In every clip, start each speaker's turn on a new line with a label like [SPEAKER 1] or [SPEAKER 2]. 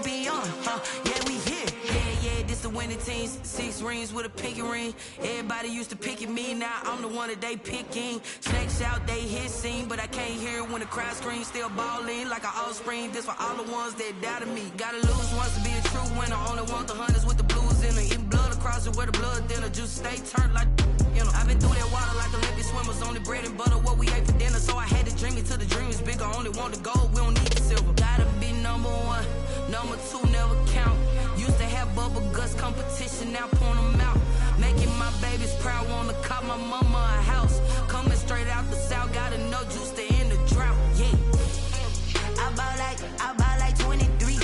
[SPEAKER 1] champion, yeah, we here. Yeah, this the winning teams. 6 rings with a pinky ring. Everybody used to pick at me, now I'm the one that they picking. Snakes out, they hit scene, but I can't hear it when the crowd screams. Still ballin' like an offspring. This for all the ones that doubted me. Gotta lose once to be a true winner. Only want the hunters with the blues in it. Eating blood across it where the blood dinner. Juice stay turned like, you know. I've been through that water like Olympic swimmers. Only bread and butter, what we ate for dinner. So I had to dream it till the dream is bigger. Only want the gold, we don't need the silver. Gotta be number one, number two never count. Used to have bubble guts competition, now point them out. Making my babies proud, wanna cop my mama a house. Coming straight out the south, gotta know juice to end the drought. Yeah, I bought like 23.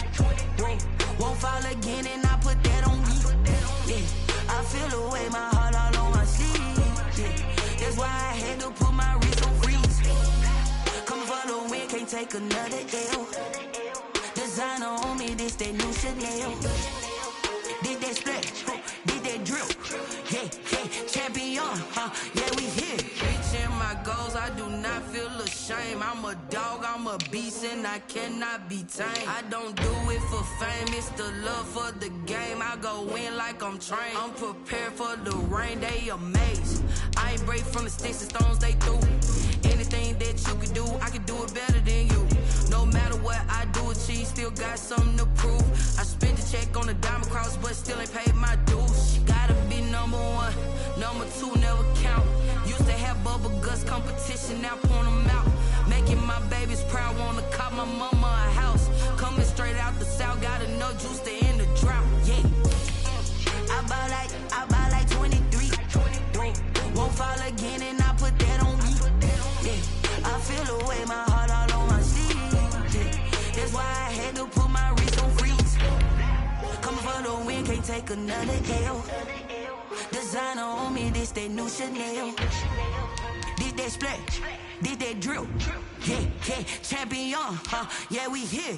[SPEAKER 1] Whoa, won't fall again, and I put that on me. Yeah, I feel the way, my heart all on my sleeve. Yeah, that's why I had to put my wrist on freeze. Coming for the win, can't take another L. Designer on me, this that new Chanel. Did that splash, did that drill. Yeah, champion, yeah, we here. Reaching my goals, I do not feel ashamed. I'm a dog, I'm a beast, and I cannot be tamed. I don't do it for fame, it's the love for the game. I go in like I'm trained. I'm prepared for the rain, they amazed. I ain't break from the sticks and stones they threw. Anything that you can do, I can do it better than you. No matter what I do achieve, still got something to prove. I spent the check on the diamond cross, but still ain't paid my dues. Gotta be number one, number two never count. Used to have bubble guts competition, now point them out. Making my babies proud, wanna cop my mama a house. Coming straight out the south, gotta know juice to end the drought. Yeah, I bought like 23. Won't fall again, and I put that on me. Yeah, I feel the way, my heart all on my sleeve. Yeah, that's why I had to put my wrist on freeze. Coming for the win, can't take another L. Designer on me, this that new Chanel. Did that splash, did that drill. Yeah, champion, yeah, we here.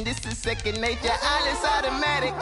[SPEAKER 2] This is second nature, all is automatic.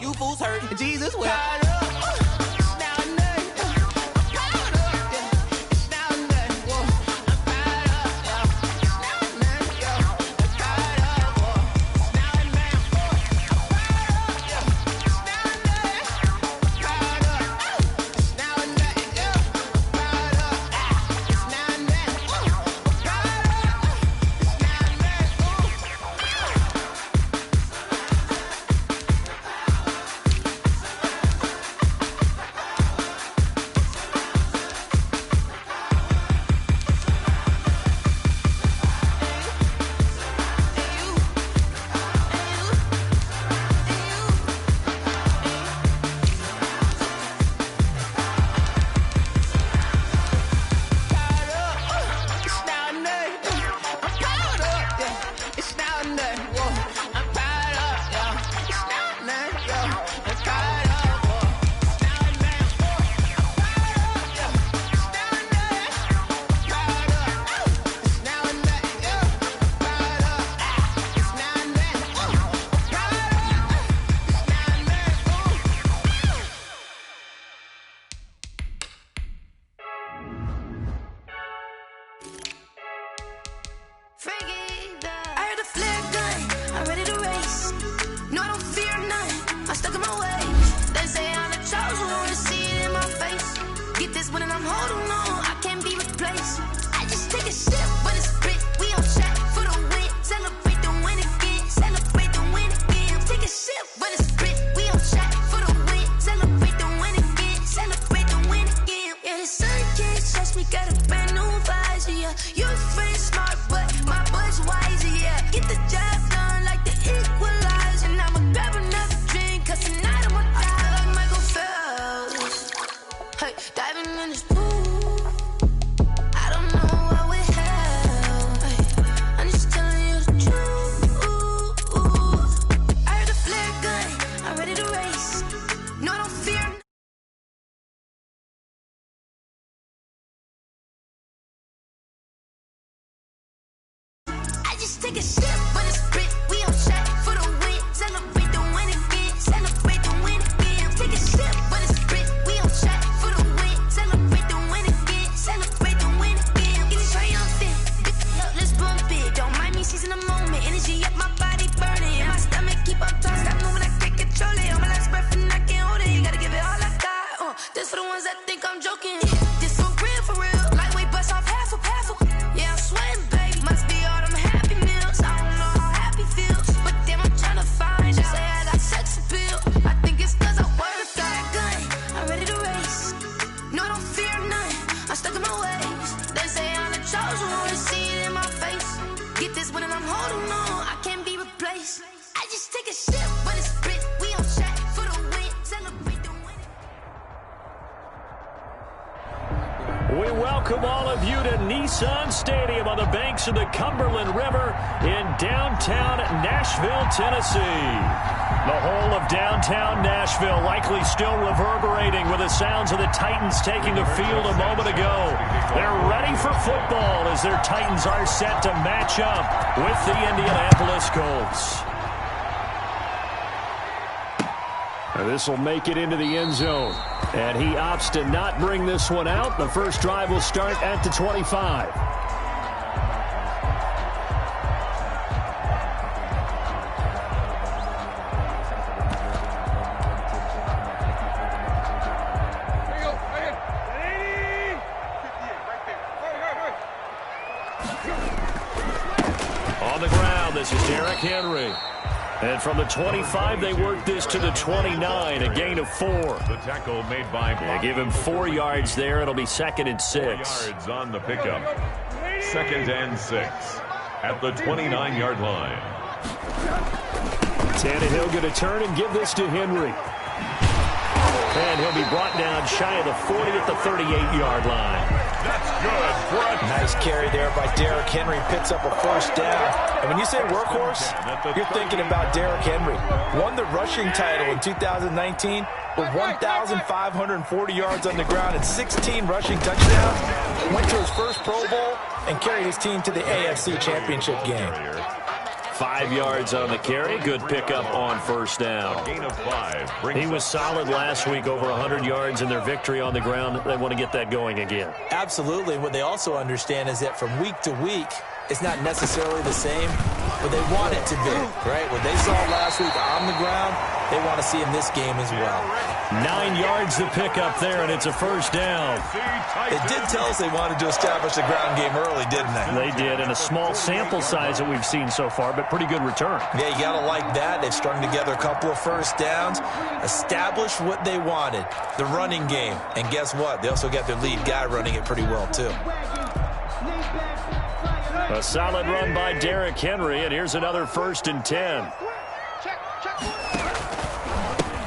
[SPEAKER 2] You fools hurt. Jesus will.
[SPEAKER 1] stuck in my ways. They say I'm the chosen one, see it in my face. Get this one and I'm holding on, I can't be replaced. I just take a sip, but it's spit. We on track for the win. Celebrate the win again. Celebrate the win again. Take a sip, but it's spit. We on track for the win. Celebrate the win again. Celebrate the win again. Yeah, the sun can't touch me. Got a brand new visor. Yeah, you're friend smart, but my bud's wiser. Yeah, get the job done like the equalizer. And I'ma grab another drink, 'cause tonight I'ma die like Michael Phelps. Hey, diving in this pool. Take a sip, but it's spit. We on track for the win. Celebrate the win again. Celebrate the win again. Take a sip, but it's spit. We on track for the win. Celebrate the win again. Celebrate the win again. Get it triumphant. Let's bump it. Don't mind me seizing the moment. Energy up, my body burning. My stomach keep up tossed. Stop moving, I can't control it. On my last breath and I can't hold it. You gotta give it all I got. This for the ones that think I'm joking. This for real, for real. Lightweight bust off half a. Yeah, I'm sweating, baby. Must be all them happy meals. I don't know how happy feels, but damn, I'm trying to find out. Say I got sex appeal. I think it's 'cause I work a fat gun. I'm ready to race. No, I don't fear none. I'm stuck in my ways. They say I'm the chosen one, see it in my face. Get this one and I'm holding on. I can't be replaced. I just take a sip, but it's spit. We on track for the win. Celebrate the win.
[SPEAKER 3] We welcome all of you to Nissan Stadium on the banks of the Cumberland River in downtown Nashville, Tennessee. The whole of downtown Nashville likely still reverberating with the sounds of the Titans taking the field a moment ago. They're ready for football as their Titans are set to match up with the Indianapolis Colts. This will make it into the end zone. And he opts to not bring this one out. The first drive will start at the 25. On the ground, this is Derrick Henry. And from the 25, they work this to the 29, a gain of 4.
[SPEAKER 4] The tackle made by
[SPEAKER 3] They give him 4 yards there. It'll be 2nd and 6.
[SPEAKER 4] yards on the pickup. 2nd and 6 at the 29-yard line.
[SPEAKER 3] Tannehill going to turn and give this to Henry. And he'll be brought down shy of the 40 at the 38-yard line.
[SPEAKER 4] That's good for a
[SPEAKER 5] nice carry there by Derrick Henry. Picks up a first down. And when you say workhorse, you're thinking about Derrick Henry. Won the rushing title in 2019 with 1,540 yards on the ground and 16 rushing touchdowns. Went to his first Pro Bowl and carried his team to the AFC Championship game.
[SPEAKER 3] 5 yards on the carry. Good pickup on first down.
[SPEAKER 4] gain of 5.
[SPEAKER 3] He was solid last week, over 100 yards in their victory on the ground. They want to get that going again.
[SPEAKER 5] Absolutely. What they also understand is that from week to week, it's not necessarily the same, but they want it to be, right? What they saw last week on the ground, they want to see in this game as well.
[SPEAKER 3] 9 yards to pick up there, and it's a first down.
[SPEAKER 5] It did tell us they wanted to establish the ground game early, didn't they?
[SPEAKER 3] They did, in a small sample size that we've seen so far, but pretty good return.
[SPEAKER 5] Yeah, you got to like that. They've strung together a couple of first downs, established what they wanted, the running game. And guess what? They also got their lead guy running it pretty well, too.
[SPEAKER 3] A solid run by Derrick Henry, and here's another 1st and 10.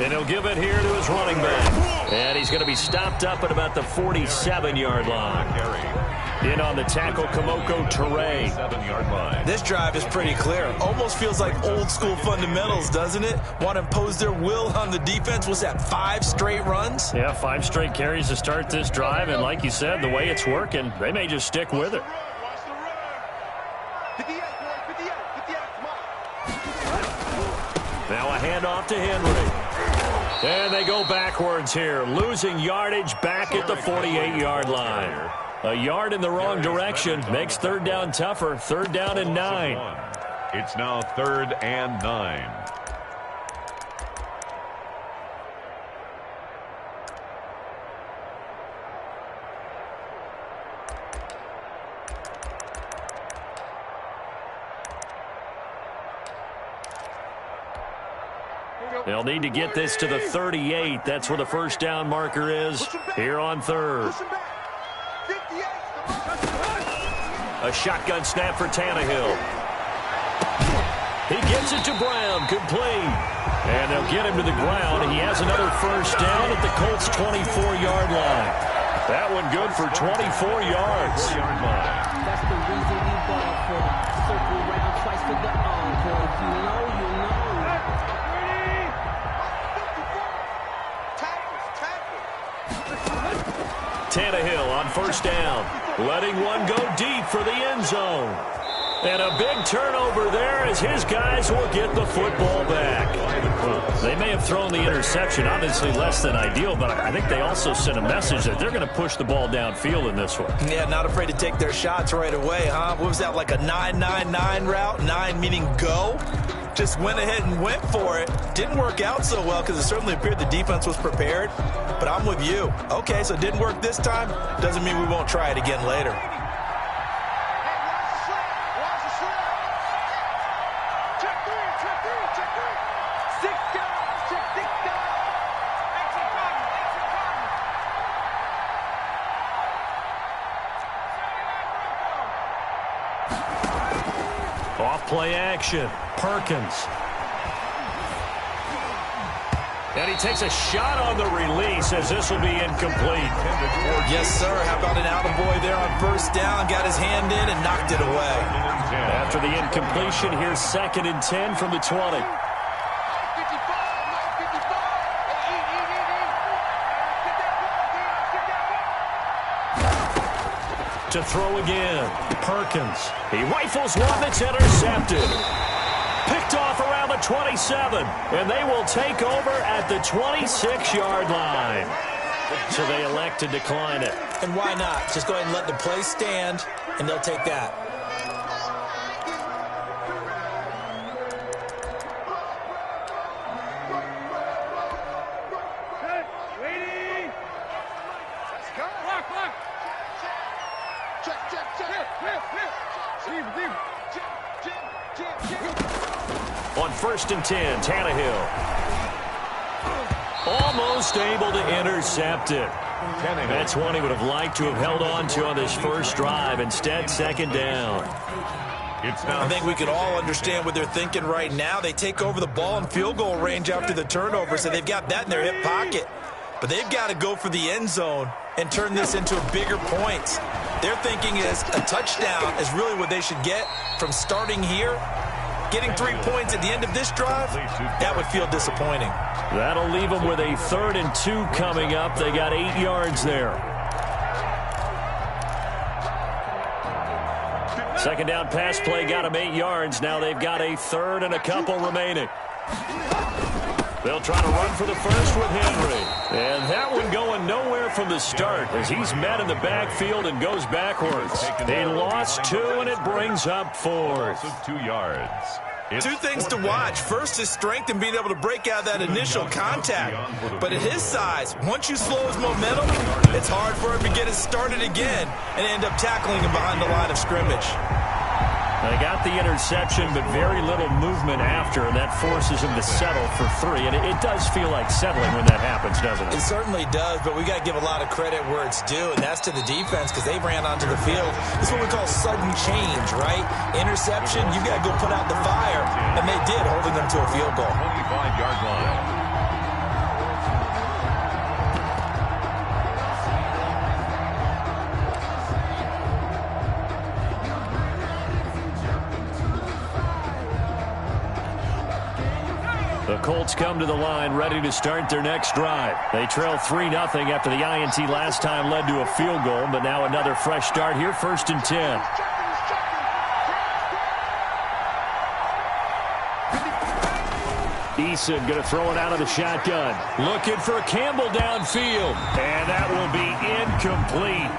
[SPEAKER 3] And he'll give it here to his running back. And he's going to be stopped up at about the 47-yard line. In on the tackle, Kamoko Toure.
[SPEAKER 4] 7-yard line.
[SPEAKER 5] This drive is pretty clear. Almost feels like old school fundamentals, doesn't it? Want to impose their will on the defense. Was that 5 straight runs?
[SPEAKER 3] Yeah, 5 straight carries to start this drive. And like you said, the way it's working, they may just stick with it. Now a handoff to Henry. And they go backwards here, losing yardage back at the 48-yard line. A yard in the wrong direction makes 3rd down tougher. 3rd down and 9.
[SPEAKER 4] It's now 3rd and 9.
[SPEAKER 3] They'll need to get this to the 38. That's where the first down marker is here on third. A shotgun snap for Tannehill. He gets it to Brown, complete. And they'll get him to the ground. He has another first down at the Colts' 24-yard line. That one good for 24 yards.
[SPEAKER 6] That's the reason we ball for the circle round twice for the encore. If you know, you know.
[SPEAKER 3] Tannehill on first down, letting one go deep for the end zone. And a big turnover there as his guys will get the football back. They may have thrown the interception, obviously less than ideal, but I think they also sent a message that they're going to push the ball downfield in this one.
[SPEAKER 5] Yeah, not afraid to take their shots right away, huh? What was that, like a 9-9-9 route? 9 meaning go? Just went ahead and went for it. Didn't work out so well because it certainly appeared the defense was prepared. But I'm with you. Okay, so it didn't work this time. Doesn't mean we won't try it again later.
[SPEAKER 3] Off-play action. Perkins. And he takes a shot on the release as this will be incomplete.
[SPEAKER 5] Yes, sir. How about an attaboy there on first down? Got his hand in and knocked it away.
[SPEAKER 3] After the incompletion, here's 2nd and 10 from the 20. To throw again. Perkins. He rifles one that's intercepted. Picked off around the 27. And they will take over at the 26-yard line. So they elect to decline it.
[SPEAKER 5] And why not? Just go ahead and let the play stand, and they'll take that.
[SPEAKER 3] On 1st and 10, Tannehill. Almost able to intercept it. That's one he would have liked to have held on to on this first drive. Instead, 2nd down.
[SPEAKER 5] I think we can all understand what they're thinking right now. They take over the ball in field goal range after the turnover, so they've got that in their hip pocket. But they've got to go for the end zone and turn this into a bigger point. Their thinking is a touchdown is really what they should get from starting here. Getting 3 points at the end of this drive, that would feel disappointing.
[SPEAKER 3] That'll leave them with a 3rd and 2 coming up. They got 8 yards there. 2nd down pass play got them 8 yards. Now they've got a 3rd and a couple remaining. They'll try to run for the first with Henry. And that one going nowhere from the start as he's met in the backfield and goes backwards. He lost 2, and it brings up 4th.
[SPEAKER 4] 2 yards.
[SPEAKER 5] Two things to watch. First, his strength and being able to break out that initial contact. But at his size, once you slow his momentum, it's hard for him to get it started again and end up tackling him behind the line of scrimmage.
[SPEAKER 3] They got the interception, but very little movement after, and that forces him to settle for 3. And it does feel like settling when that happens, doesn't it?
[SPEAKER 5] It certainly does, but we got to give a lot of credit where it's due, and that's to the defense because they ran onto the field. This is what we call sudden change, right? Interception, you got to go put out the fire, and they did, holding them to a field goal.
[SPEAKER 4] 25-yard line.
[SPEAKER 3] The Colts come to the line ready to start their next drive. They trail 3-0 after the INT last time led to a field goal, but now another fresh start here, 1st and 10. Eason going to throw it out of the shotgun. Looking for Campbell downfield. And that will be incomplete.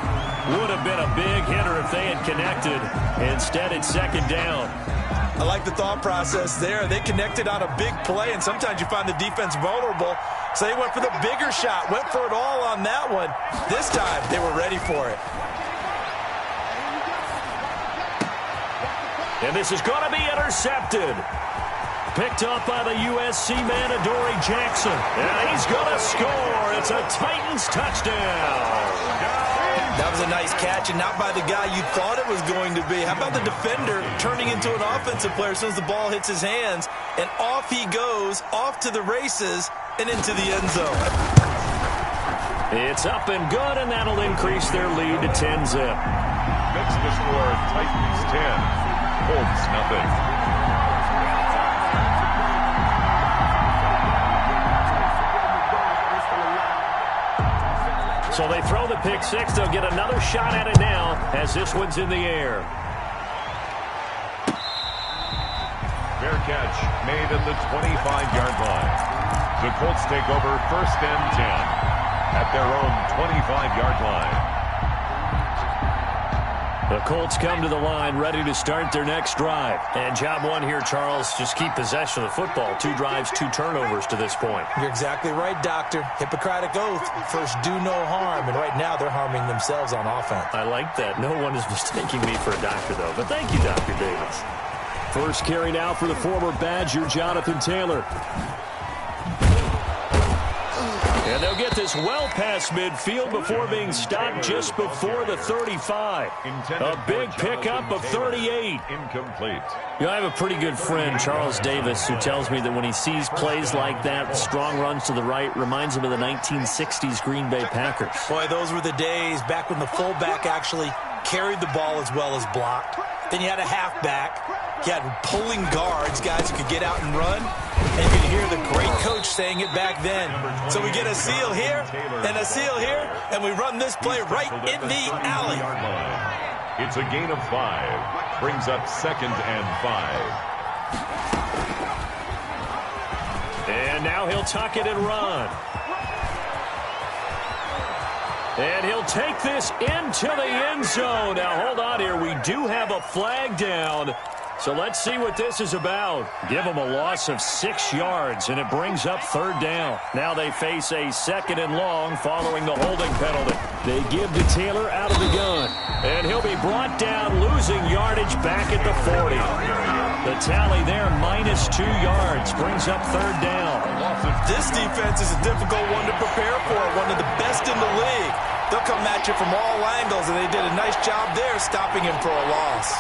[SPEAKER 3] Would have been a big hitter if they had connected. Instead, it's 2nd down.
[SPEAKER 5] I like the thought process there. They connected on a big play, and sometimes you find the defense vulnerable. So they went for the bigger shot, went for it all on that one. This time, they were ready for it.
[SPEAKER 3] And this is going to be intercepted. Picked up by the USC man, Adoree Jackson. And he's going to score. It's a Titans touchdown.
[SPEAKER 5] That was a nice catch, and not by the guy you thought it was going to be. How about the defender turning into an offensive player as soon as the ball hits his hands, and off he goes, off to the races, and into the end zone.
[SPEAKER 3] It's up and good, and that'll increase their lead to 10-zip.
[SPEAKER 4] Makes the score Titans 10, Colts nothing.
[SPEAKER 3] So they throw the pick six. They'll get another shot at it now as this one's in the air.
[SPEAKER 4] Fair catch made at the 25-yard line. The Colts take over 1st and 10 at their own 25-yard line.
[SPEAKER 3] The Colts come to the line ready to start their next drive. And job one here, Charles, just keep possession of the football. 2 drives, 2 turnovers to this point.
[SPEAKER 5] You're exactly right, Doctor. Hippocratic oath. First, do no harm. And right now, they're harming themselves on offense.
[SPEAKER 3] I like that. No one is mistaking me for a doctor, though. But thank you, Dr. Davis. First carry now for the former Badger, Jonathan Taylor. And they'll get this well past midfield before being stopped just before the 35. A big pickup of 38.
[SPEAKER 4] Incomplete.
[SPEAKER 3] You know, I have a pretty good friend, Charles Davis, who tells me that when he sees plays like that, strong runs to the right, reminds him of the 1960s Green Bay Packers.
[SPEAKER 5] Boy, those were the days back when the fullback actually carried the ball as well as blocked. Then you had a halfback. You had pulling guards, guys who could get out and run. And you could hear the great coach saying it back then. So we get a seal here and a seal here, and we run this play right in the alley.
[SPEAKER 4] It's a gain of 5. Brings up 2nd and 5.
[SPEAKER 3] And now he'll tuck it and run. And he'll take this into the end zone. Now, hold on here. We do have a flag down. So let's see what this is about. Give them a loss of 6 yards, and it brings up 3rd down. Now they face a 2nd and long following the holding penalty. They give to Taylor out of the gun. And he'll be brought down, losing yardage back at the 40. The tally there, -2 yards, brings up 3rd down.
[SPEAKER 5] This defense is a difficult one to prepare for, one of the best in the league. They'll come at you from all angles, and they did a nice job there stopping him for a loss.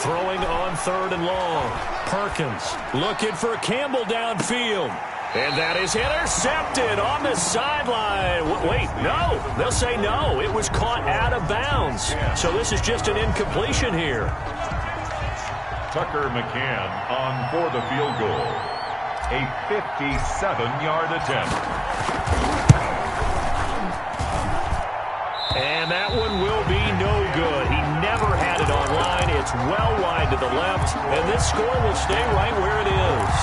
[SPEAKER 3] Throwing on 3rd and long. Perkins looking for Campbell downfield. And that is intercepted on the sideline. Wait, no. They'll say no. It was caught out of bounds. So this is just an incompletion here.
[SPEAKER 4] Tucker McCann on for the field goal. A 57-yard attempt.
[SPEAKER 3] And that one will be no good. He never had it online. It's well wide to the left. And this score will stay right where it is.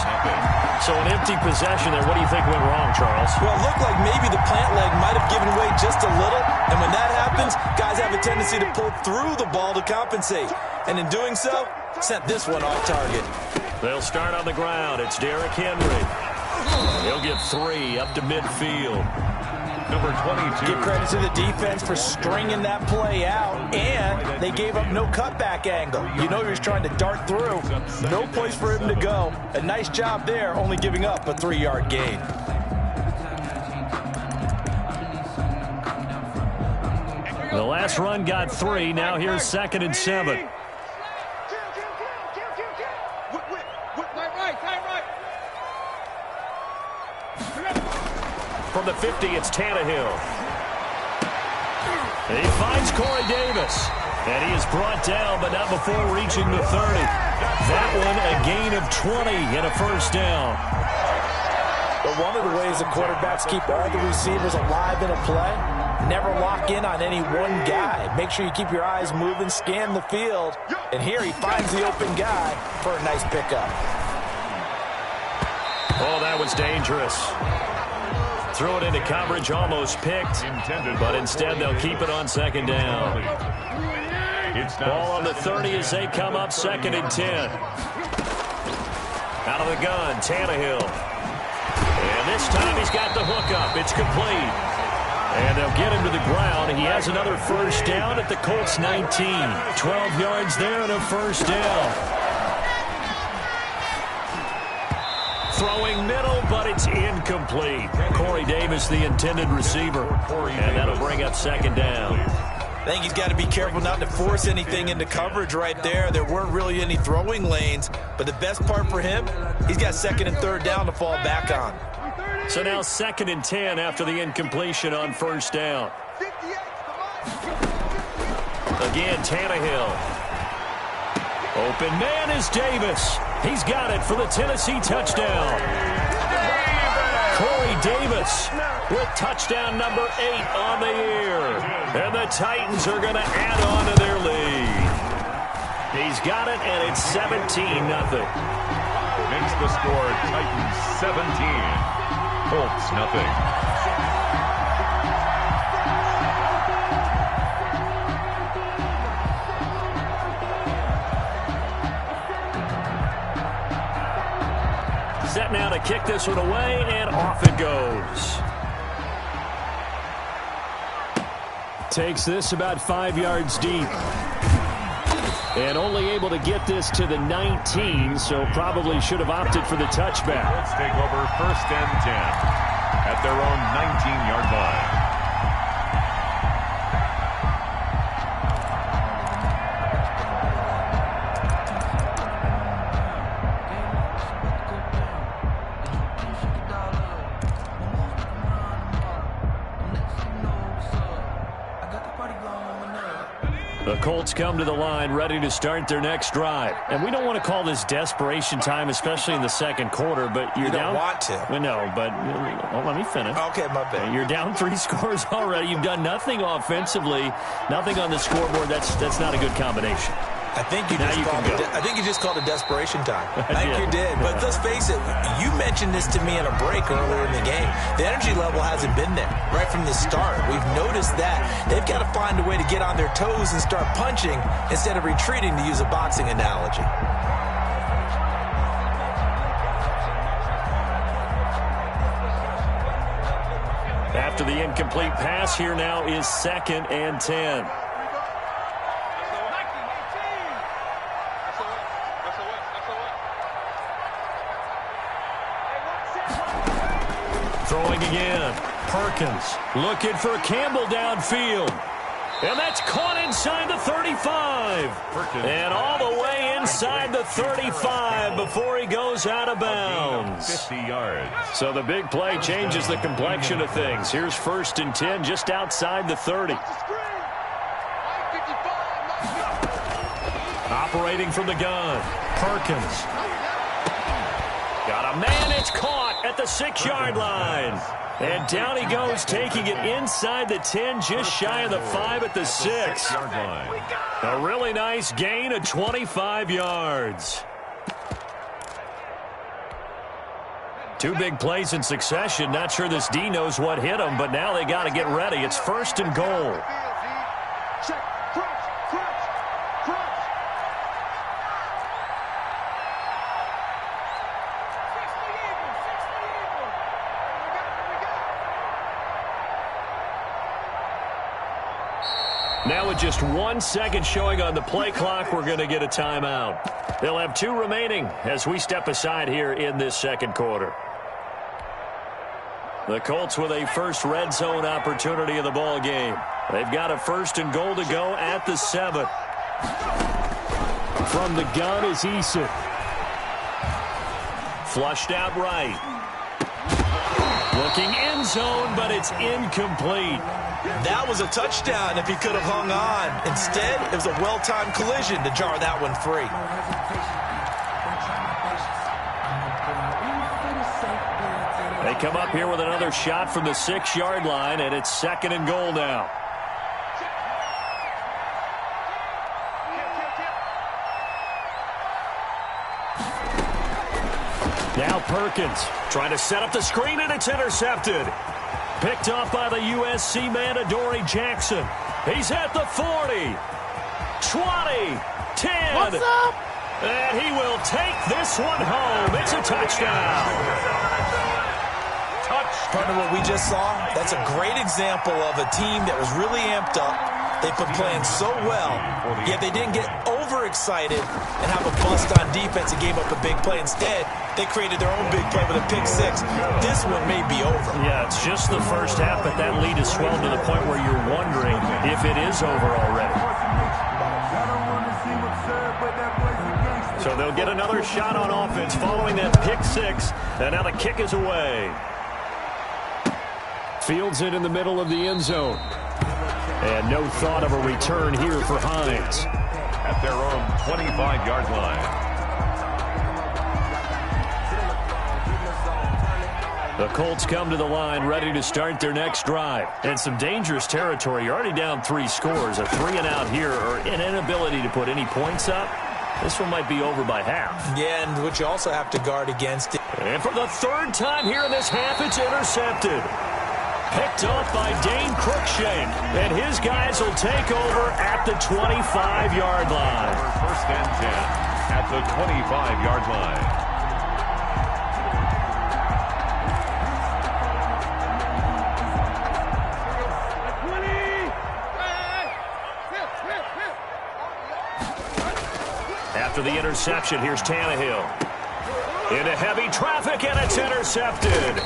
[SPEAKER 3] So an empty possession there. What do you think went wrong, Charles?
[SPEAKER 5] Well, it looked like maybe the plant leg might have given way just a little. And when that happens, guys have a tendency to pull through the ball to compensate. And in doing so, sent this one off target.
[SPEAKER 3] They'll start on the ground. It's Derrick Henry. He'll get 3 up to midfield.
[SPEAKER 4] Number 22.
[SPEAKER 5] Give credit to the defense for stringing that play out, and they gave up no cutback angle. You know he was trying to dart through. No place for him to go. A nice job there, only giving up a 3-yard gain.
[SPEAKER 3] The last run got 3. Now here's 2nd and 7. From the 50, it's Tannehill. He finds Corey Davis. And he is brought down, but not before reaching the 30. That one, a gain of 20 and a 1st down.
[SPEAKER 5] But one of the ways the quarterbacks keep all the receivers alive in a play, never lock in on any one guy. Make sure you keep your eyes moving, scan the field. And here he finds the open guy for a nice pickup.
[SPEAKER 3] Oh, that was dangerous. Threw it into coverage, almost picked, but instead they'll keep it on 2nd down. Ball on the 30 as they come up 2nd and 10. Out of the gun, Tannehill. And this time he's got the hookup. It's complete. And they'll get him to the ground. He has another 1st down at the Colts 19. 12 yards there and a 1st down. Throwing middle, but it's incomplete. Corey Davis, the intended receiver. And that'll bring up second down.
[SPEAKER 5] I think he's got to be careful not to force anything into coverage right there. There weren't really any throwing lanes, but the best part for him, he's got second and third down to fall back on.
[SPEAKER 3] So now 2nd and 10 after the incompletion on first down. Again, Tannehill. Open man is Davis. He's got it for the Tennessee touchdown. Corey Davis with touchdown number 8 on the year. And the Titans are going to add on to their lead. He's got it, and it's 17-0.
[SPEAKER 4] Makes the score Titans 17. Colts nothing.
[SPEAKER 3] Set now to kick this one away, and off it goes. Takes this about 5 yards deep. And only able to get this to the 19, so probably should have opted for the touchback.
[SPEAKER 4] Let's take over 1st and 10 at their own 19-yard line.
[SPEAKER 3] The Colts come to the line ready to start their next drive. And we don't want to call this desperation time, especially in the second quarter, but you're down.
[SPEAKER 5] You don't want to.
[SPEAKER 3] Well, no, but let me finish.
[SPEAKER 5] Okay, my bad.
[SPEAKER 3] You're down 3 scores already. You've done nothing offensively, nothing on the scoreboard. That's not a good combination.
[SPEAKER 5] I think you just called it desperation time. I think you did. But let's face it, you mentioned this to me in a break earlier in the game. The energy level hasn't been there right from the start. We've noticed that. They've got to find a way to get on their toes and start punching instead of retreating, to use a boxing analogy.
[SPEAKER 3] After the incomplete pass, here now is 2nd and 10. Throwing again. Perkins looking for Campbell downfield. And that's caught inside the 35. And all the way inside the 35 before he goes out of bounds.
[SPEAKER 4] 50 yards.
[SPEAKER 3] So the big play changes the complexion of things. Here's 1st and 10 just outside the 30. Operating from the gun. Perkins. Got a man. It's caught at the 6-yard line. And down he goes, taking it inside the 10, just shy of the 5 at the 6. A really nice gain of 25 yards. 2 big plays in succession. Not sure this D knows what hit him, but now they got to get ready. It's 1st and goal. Now with just 1 second showing on the play clock, we're going to get a timeout. They'll have 2 remaining as we step aside here in this second quarter. The Colts with a first red zone opportunity in the ball game. They've got a 1st and goal to go at the 7. From the gun is Eason. Flushed out right. Looking end zone, but it's incomplete.
[SPEAKER 5] That was a touchdown if he could have hung on. Instead, it was a well-timed collision to jar that one free.
[SPEAKER 3] They come up here with another shot from the 6-yard line, and it's 2nd and goal now. Now Perkins trying to set up the screen, and it's intercepted. Picked off by the USC man, Adoree Jackson. He's at the 40, 20, 10.
[SPEAKER 2] What's up?
[SPEAKER 3] And he will take this one home. It's a touchdown.
[SPEAKER 5] Part of what we just saw, that's a great example of a team that was really amped up, They've been playing so well, yet they didn't get overexcited and have a bust on defense and gave up a big play. Instead, they created their own big play with a pick six. This one may be over.
[SPEAKER 3] Yeah, it's just the first half, but that lead has swelled to the point where you're wondering if it is over already. So they'll get another shot on offense following that pick six, and now the kick is away. Fields it in the middle of the end zone. And no thought of a return here for Hines.
[SPEAKER 4] At their own 25-yard line.
[SPEAKER 3] The Colts come to the line ready to start their next drive. And some dangerous territory. You're already down 3 scores. A 3-and-out here or an inability to put any points up. This one might be over by half.
[SPEAKER 5] Yeah, and what you also have to guard against it.
[SPEAKER 3] And for the third time here in this half, it's intercepted. Picked off by Dane Cruikshank. And his guys will take over at the 25-yard line.
[SPEAKER 4] First and 10 at the 25-yard line.
[SPEAKER 3] After the interception, here's Tannehill. Into heavy traffic, and it's intercepted.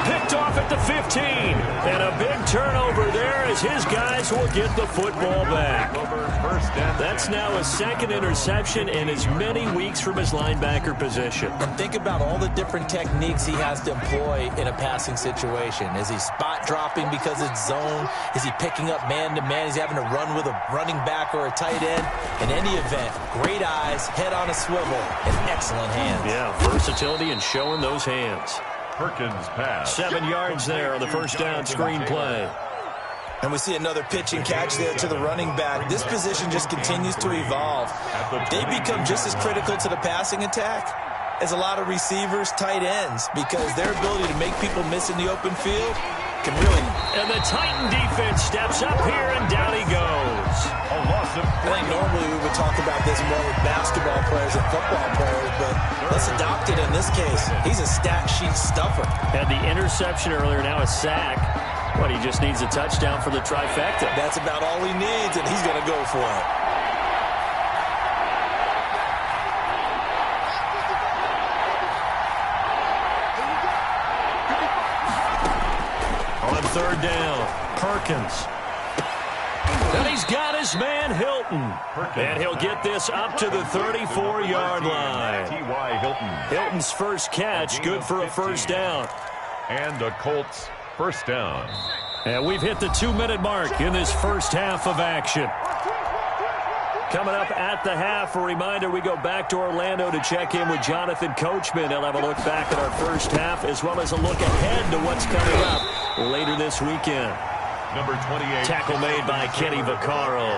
[SPEAKER 3] Picked off at the 15. And a big turnover there as his guys will get the football back. That's now his second interception in as many weeks from his linebacker position.
[SPEAKER 5] And think about all the different techniques he has to employ in a passing situation. Is he spot dropping because it's zone? Is he picking up man-to-man? Is he having to run with a running back or a tight end? In any event, great eyes, head on a swivel, and excellent hands.
[SPEAKER 3] Yeah, versatility and showing those hands.
[SPEAKER 4] Perkins pass.
[SPEAKER 3] 7 yards there on the first down screen play.
[SPEAKER 5] And we see another pitch and catch there to the running back. This position just continues to evolve. They become just as critical to the passing attack as a lot of receivers, tight ends, because their ability to make people miss in the open field can really...
[SPEAKER 3] And the Titan defense steps up here, and down he goes.
[SPEAKER 4] A loss of...
[SPEAKER 5] I think normally we would talk about this more with basketball players and football players, but let's adopt it in this case. He's a stat sheet stuffer.
[SPEAKER 3] Had the interception earlier, now a sack. But he just needs a touchdown for the trifecta.
[SPEAKER 5] That's about all he needs, and he's going to go for it.
[SPEAKER 3] On third down, Perkins. And he's got his man Hilton. And he'll get this up to the 34-yard line.
[SPEAKER 4] T.Y. Hilton.
[SPEAKER 3] Hilton's first catch, good for a first down.
[SPEAKER 4] And the Colts first down.
[SPEAKER 3] And we've hit the 2-minute mark in this first half of action. Coming up at the half, a reminder, we go back to Orlando to check in with Jonathan Coachman. He'll have a look back at our first half as well as a look ahead to what's coming up later this weekend.
[SPEAKER 4] Number 28.
[SPEAKER 3] Tackle made by Kenny Vaccaro.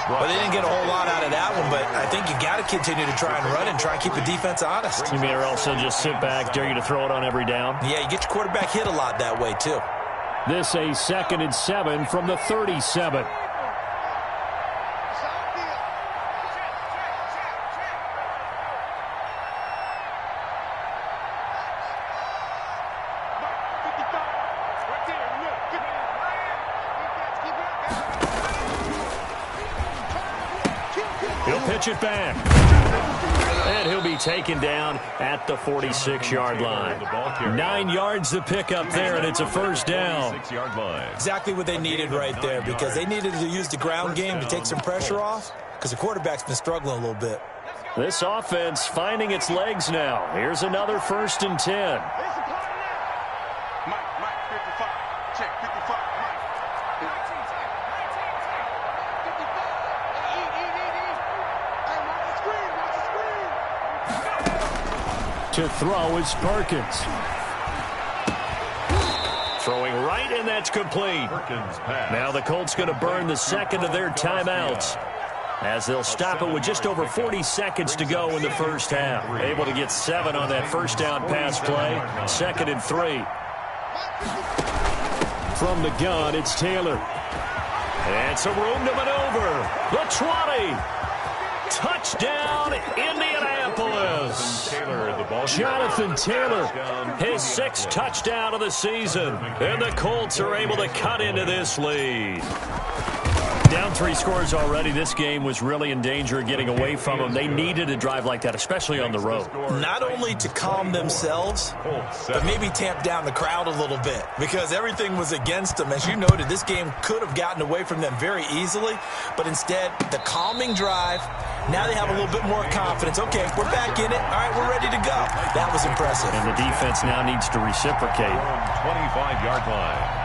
[SPEAKER 5] Well, they didn't get a whole lot out of that one, but I think you got to continue to try and run and try and keep the defense honest.
[SPEAKER 3] You mean or also just sit back, dare you to throw it on every down?
[SPEAKER 5] Yeah, you get your quarterback hit a lot that way, too.
[SPEAKER 3] This a 2nd and 7 from the 37. He'll pitch it back. And he'll be taken down at the 46-yard line. 9 yards to pick up there, and it's a first down.
[SPEAKER 4] 6-yard line.
[SPEAKER 5] Exactly what they needed right there, because they needed to use the ground game to take some pressure off, because the quarterback's been struggling a little bit.
[SPEAKER 3] This offense finding its legs now. Here's another 1st and 10. To throw is Perkins. Throwing right, and that's complete. Now the Colts going to burn the second of their timeouts as they'll stop it with just over 40 seconds to go in the first half. Able to get 7 on that first down pass play. 2nd and 3. From the gun, it's Taylor. And some room to maneuver. The 20. Touchdown, Indianapolis. is Jonathan Taylor, his 6th touchdown of the season. And the Colts are able to cut into this lead. Down 3 scores already. This game was really in danger of getting away from them. They needed a drive like that, especially on the road.
[SPEAKER 5] Not only to calm themselves, but maybe tamp down the crowd a little bit, because everything was against them. As you noted, this game could have gotten away from them very easily, but instead, the calming drive, now they have a little bit more confidence. Okay, we're back in it. All right, we're ready to go. That was impressive.
[SPEAKER 3] And the defense now needs to reciprocate.
[SPEAKER 4] 25-yard line.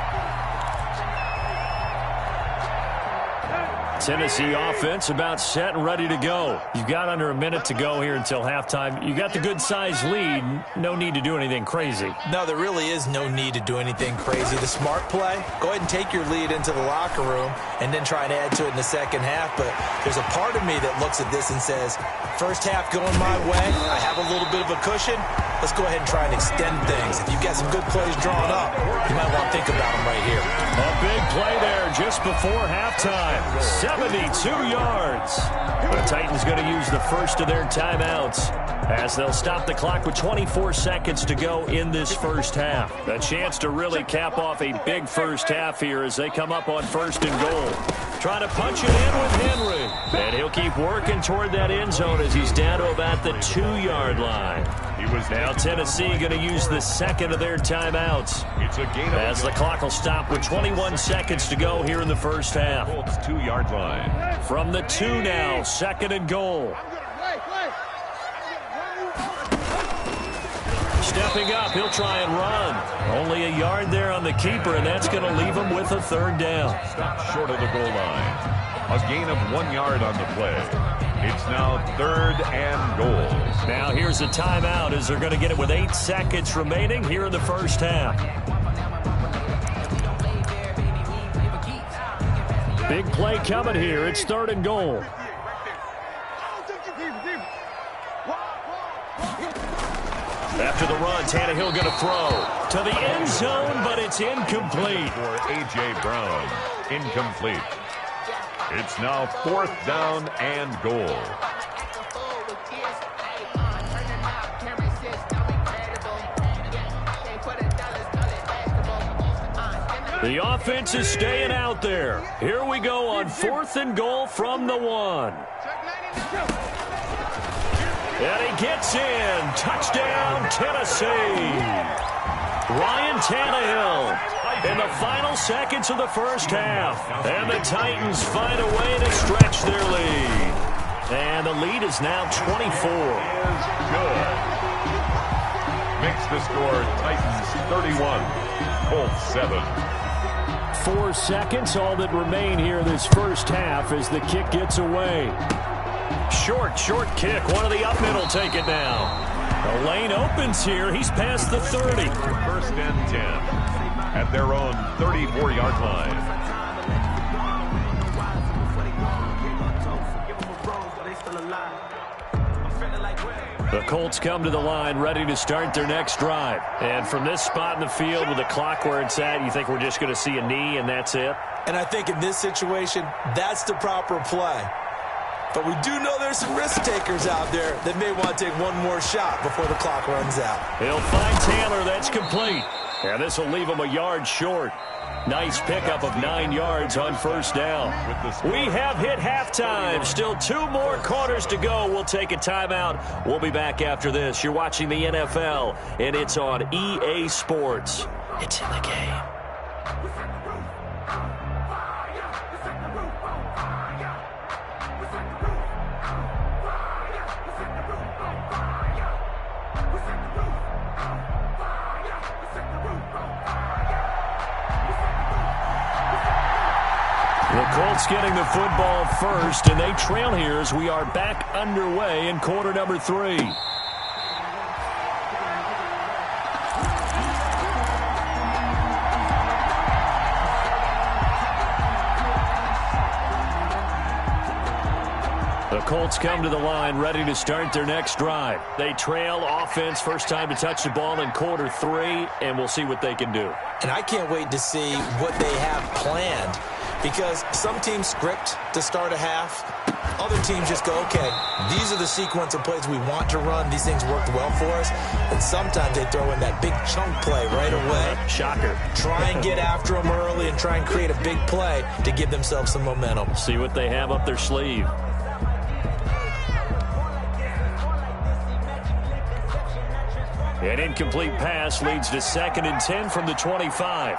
[SPEAKER 3] Tennessee offense about set and ready to go. You've got under a minute to go here until halftime. You got the good-sized lead. No need to do anything crazy.
[SPEAKER 5] No, there really is no need to do anything crazy. The smart play, go ahead and take your lead into the locker room and then try and add to it in the second half. But there's a part of me that looks at this and says, first half going my way, I have a little bit of a cushion. Let's go ahead and try and extend things. If you've got some good plays drawn up, you might want to think about them right here.
[SPEAKER 3] A big play there just before halftime. 72 yards. The Titans going to use the first of their timeouts as they'll stop the clock with 24 seconds to go in this first half. A chance to really cap off a big first half here as they come up on 1st and goal. Trying to punch it in with Henry. And he'll keep working toward that end zone as he's down to about the 2-yard line. Now Tennessee going to use the second of their timeouts as the clock will stop with 21 seconds to go here in the first half.
[SPEAKER 4] 2-yard line.
[SPEAKER 3] From the 2 now, 2nd and goal. Stepping up, he'll try and run. Only a yard there on the keeper, and that's going to leave him with a 3rd down.
[SPEAKER 4] Stop short of the goal line. A gain of 1 yard on the play. It's now 3rd and goal.
[SPEAKER 3] Now here's a timeout as they're going to get it with 8 seconds remaining here in the first half. Big play coming here. It's 3rd and goal. After the run, Tannehill going to throw to the end zone, but it's incomplete.
[SPEAKER 4] For A.J. Brown, incomplete. It's now 4th down and goal.
[SPEAKER 3] The offense is staying out there. Here we go on 4th and goal from the 1. And he gets in. Touchdown, Tennessee. Ryan Tannehill in the final seconds of the first half. And the Titans find a way to stretch their lead. And the lead is now 24.
[SPEAKER 4] Good. Makes the score Titans 31, Colts 7.
[SPEAKER 3] 4 seconds, all that remain here this first half as the kick gets away. Short kick. One of the up middle take it down. The lane opens here. He's past the 30.
[SPEAKER 4] 1st and 10 at their own 34-yard line.
[SPEAKER 3] The Colts come to the line ready to start their next drive. And from this spot in the field with the clock where it's at, you think we're just going to see a knee and that's it?
[SPEAKER 5] And I think in this situation, that's the proper play. But we do know there's some risk takers out there that may want to take one more shot before the clock runs out.
[SPEAKER 3] He'll find Taylor. That's complete. And this will leave him a yard short. Nice pickup of 9 yards on 1st down. We have hit halftime. Still 2 more quarters to go. We'll take a timeout. We'll be back after this. You're watching the NFL, and it's on EA Sports. It's in the game. The Colts getting the football first, and they trail here as we are back underway in quarter number 3. The Colts come to the line ready to start their next drive. They trail offense, first time to touch the ball in quarter 3, and we'll see what they can do.
[SPEAKER 5] And I can't wait to see what they have planned, because some teams script to start a half, other teams just go, okay, these are the sequence of plays we want to run. These things worked well for us. And sometimes they throw in that big chunk play right away.
[SPEAKER 3] Shocker.
[SPEAKER 5] Try and get after them early and try and create a big play to give themselves some momentum.
[SPEAKER 3] See what they have up their sleeve. An incomplete pass leads to 2nd and 10 from the 25.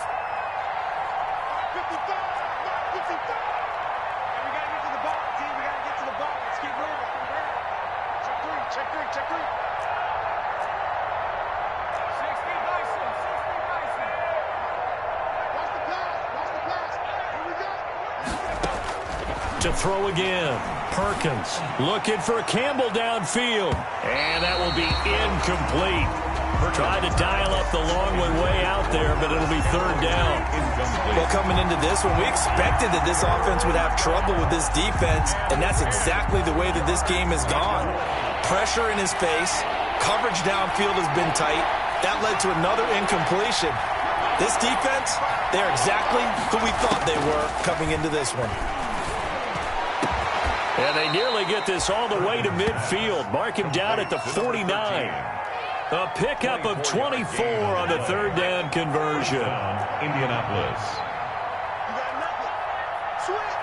[SPEAKER 3] To throw again. Perkins looking for Campbell downfield. And that will be incomplete. Trying to dial up the long way out there, but it'll be 3rd down.
[SPEAKER 5] Well, coming into this one, we expected that this offense would have trouble with this defense, and that's exactly the way that this game has gone. Pressure in his face. Coverage downfield has been tight. That led to another incompletion. This defense, they're exactly who we thought they were coming into this one.
[SPEAKER 3] And they nearly get this all the way to midfield. Mark him down at the 49. A pickup of 24 on the 3rd down conversion.
[SPEAKER 4] Indianapolis.
[SPEAKER 7] You got nothing. Switch.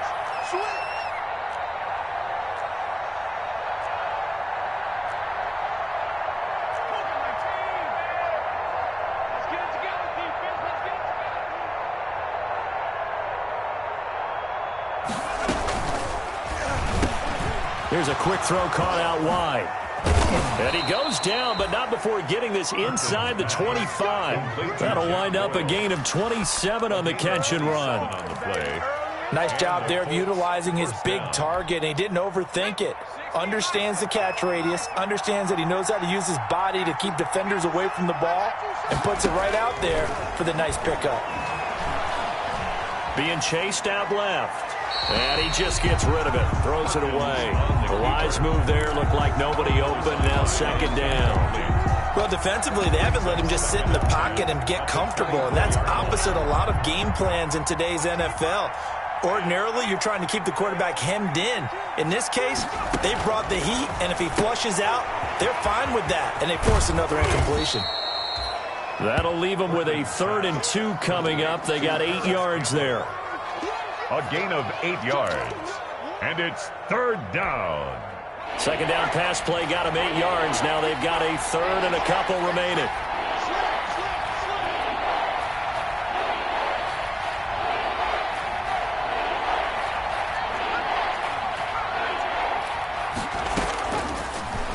[SPEAKER 7] Let's get it together, defense. Let's get it together.
[SPEAKER 3] Here's a quick throw caught out wide. And he goes down, but not before getting this inside the 25. That'll wind up a gain of 27 on the catch and run.
[SPEAKER 5] Nice job there of utilizing his big target, and he didn't overthink it. Understands the catch radius, understands that he knows how to use his body to keep defenders away from the ball, and puts it right out there for the nice pickup.
[SPEAKER 3] Being chased out left. And he just gets rid of it, throws it away. The wise move there, looked like nobody open, now 2nd down.
[SPEAKER 5] Well, defensively, they haven't let him just sit in the pocket and get comfortable, and that's opposite a lot of game plans in today's NFL. Ordinarily, you're trying to keep the quarterback hemmed in. In this case, they brought the heat, and if he flushes out, they're fine with that, and they force another incompletion.
[SPEAKER 3] That'll leave them with a 3rd and 2 coming up. They got 8 yards there.
[SPEAKER 4] A gain of 8 yards. And it's 3rd down.
[SPEAKER 3] 2nd down pass play got them 8 yards. Now they've got a 3rd and a couple remaining.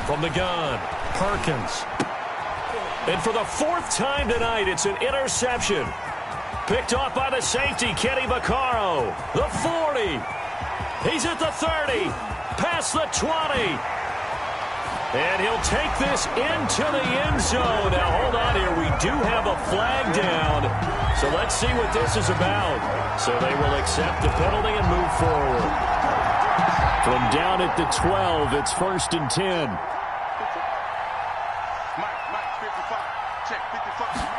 [SPEAKER 3] From the gun, Perkins. And for the 4th time tonight, it's an interception. Picked off by the safety, Kenny Vaccaro. The 40. He's at the 30. Past the 20. And he'll take this into the end zone. Now, hold on here. We do have a flag down. So let's see what this is about. So they will accept the penalty and move forward. From down at the 12, it's 1st and 10.
[SPEAKER 7] Mike, 55. Check, 55.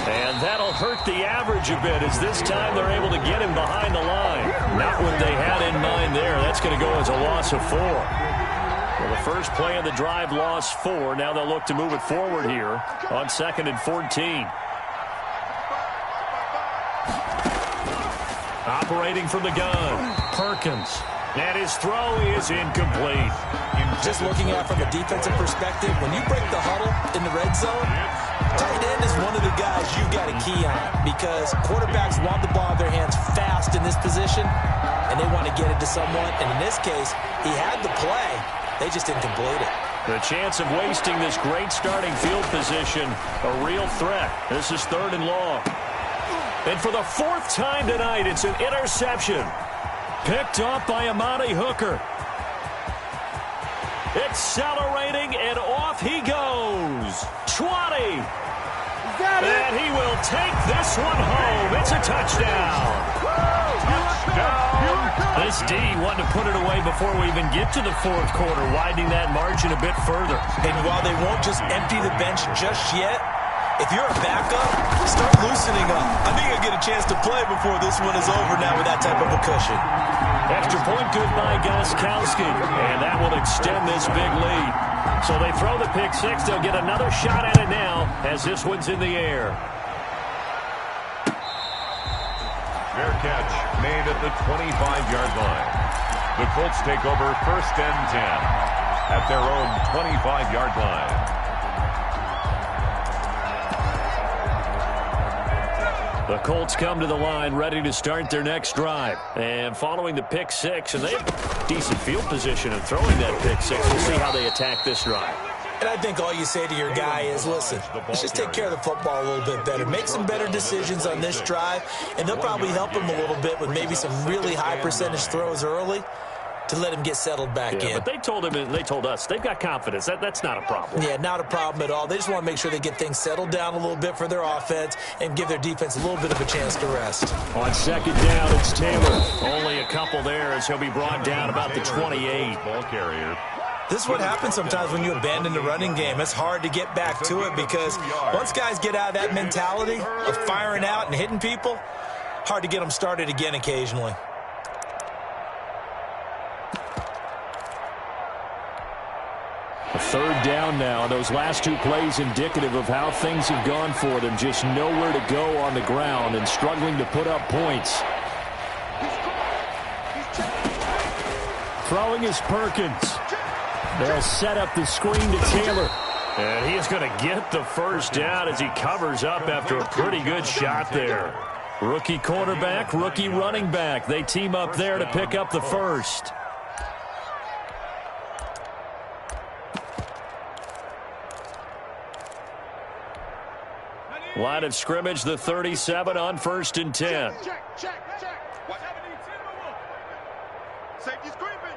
[SPEAKER 3] And that'll hurt the average a bit as this time they're able to get him behind the line. Not what they had in mind there. That's going to go as a loss of 4. Well, the first play of the drive lost 4. Now they'll look to move it forward here on 2nd and 14. Operating from the gun, Perkins. And his throw is incomplete.
[SPEAKER 5] Just looking at it from a defensive perspective, when you break the huddle in the red zone, tight end is one of the guys you've got to key on because quarterbacks want the ball in their hands fast in this position, and they want to get it to someone. And in this case, he had the play. They just didn't complete it.
[SPEAKER 3] The chance of wasting this great starting field position, a real threat. This is 3rd and long. And for the 4th time tonight, it's an interception. Picked off by Amani Hooker. Accelerating, and off he goes. 20. And he will take this one home. It's a touchdown. Touchdown. This D wanted to put it away before we even get to the 4th quarter, widening that margin a bit further.
[SPEAKER 5] And while they won't just empty the bench just yet, If you're a backup, start loosening up. I think you'll get a chance to play before this one is over now with that type of a cushion.
[SPEAKER 3] Extra point good by Gostkowski, and that will extend this big lead. So they throw the pick six. They'll get another shot at it now as this one's in the air.
[SPEAKER 4] Fair catch made at the 25-yard line. The Colts take over 1st and 10 at their own 25-yard line.
[SPEAKER 3] The Colts come to the line ready to start their next drive. And following the pick six, and they have decent field position in throwing that pick six. We'll see how they attack this drive.
[SPEAKER 5] And I think all you say to your guy is, listen, let's just take care of the football a little bit better. Make some better decisions on this drive, and they'll probably help him a little bit with maybe some really high percentage throws early to let him get settled back in.
[SPEAKER 3] But they told him and they told us they've got confidence. That's not a problem.
[SPEAKER 5] Yeah, not a problem at all. They just want to make sure they get things settled down a little bit for their offense and give their defense a little bit of a chance to rest.
[SPEAKER 3] On 2nd down, it's Taylor. Only a couple there as he'll be brought down about the 28.
[SPEAKER 4] Ball carrier.
[SPEAKER 5] This is what happens sometimes when you abandon the running game. It's hard to get back to it because once guys get out of that mentality of firing out and hitting people, hard to get them started again occasionally.
[SPEAKER 3] A 3rd down now. Those last 2 plays indicative of how things have gone for them. Just nowhere to go on the ground and struggling to put up points. Throwing is Perkins. They'll set up the screen to Taylor. And he is going to get the 1st down as he covers up after a pretty good shot there. Rookie quarterback, rookie running back. They team up there to pick up the 1st. Line of scrimmage, the 37 on 1st and 10.
[SPEAKER 7] Check. What? Safety's creeping.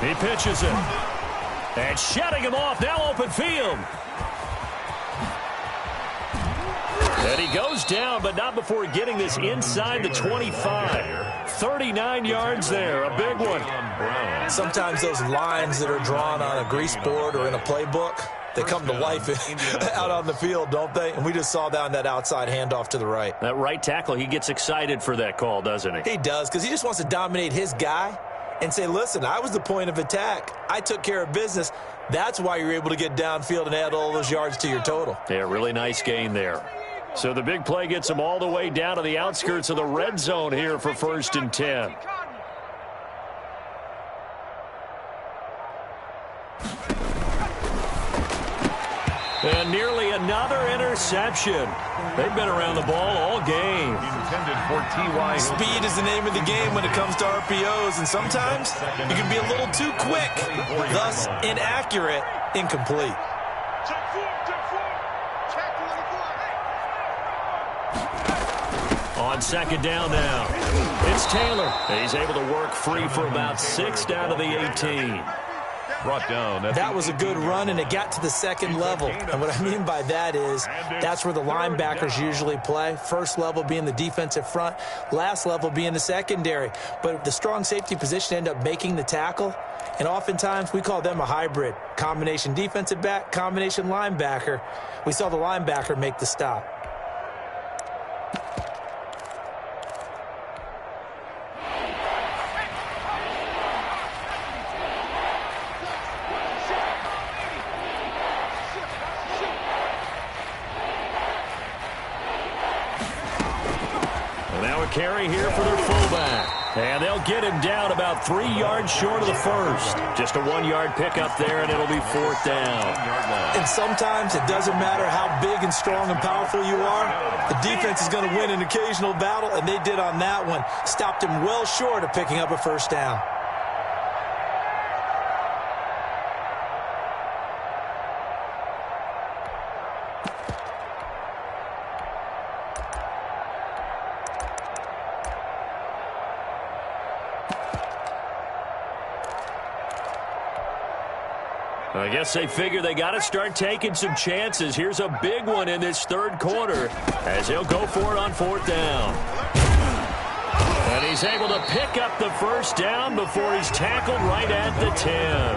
[SPEAKER 3] He pitches it. And shutting him off, now open field. And he goes down, but not before getting this inside the 25. 39 yards there, a big one.
[SPEAKER 5] Sometimes those lines that are drawn on a grease board or in a playbook, they come to life out on the field, don't they? And we just saw down that outside handoff to the right.
[SPEAKER 3] That right tackle, he gets excited for that call, doesn't he?
[SPEAKER 5] He does, because he just wants to dominate his guy and say, listen, I was the point of attack. I took care of business. That's why you're able to get downfield and add all those yards to your total.
[SPEAKER 3] Yeah, really nice gain there. So the big play gets him all the way down to the outskirts of the red zone here for 1st and 10. And nearly another interception. They've been around the ball all game.
[SPEAKER 4] Intended for T.Y.
[SPEAKER 5] Speed is the name of the game when it comes to RPOs, and sometimes you can be a little too quick, thus inaccurate, incomplete.
[SPEAKER 3] On 2nd down now, it's Taylor. He's able to work free for about 6 down to the 18.
[SPEAKER 4] Brought down.
[SPEAKER 5] That was a good run, and it got to the 2nd level. And what I mean by that is that's where the linebackers usually play. 1st level being the defensive front, last level being the secondary. But the strong safety position end up making the tackle, and oftentimes we call them a hybrid. Combination defensive back, combination linebacker. We saw the linebacker make the stop.
[SPEAKER 3] Carry here for their fullback. And they'll get him down about 3 yards short of the 1st. Just a 1-yard pickup there, and it'll be 4th down.
[SPEAKER 5] And sometimes it doesn't matter how big and strong and powerful you are. The defense is going to win an occasional battle, and they did on that one. Stopped him well short of picking up a 1st down.
[SPEAKER 3] I guess they figure they got to start taking some chances. Here's a big one in this 3rd quarter as he'll go for it on 4th down. And he's able to pick up the first down before he's tackled right at the 10.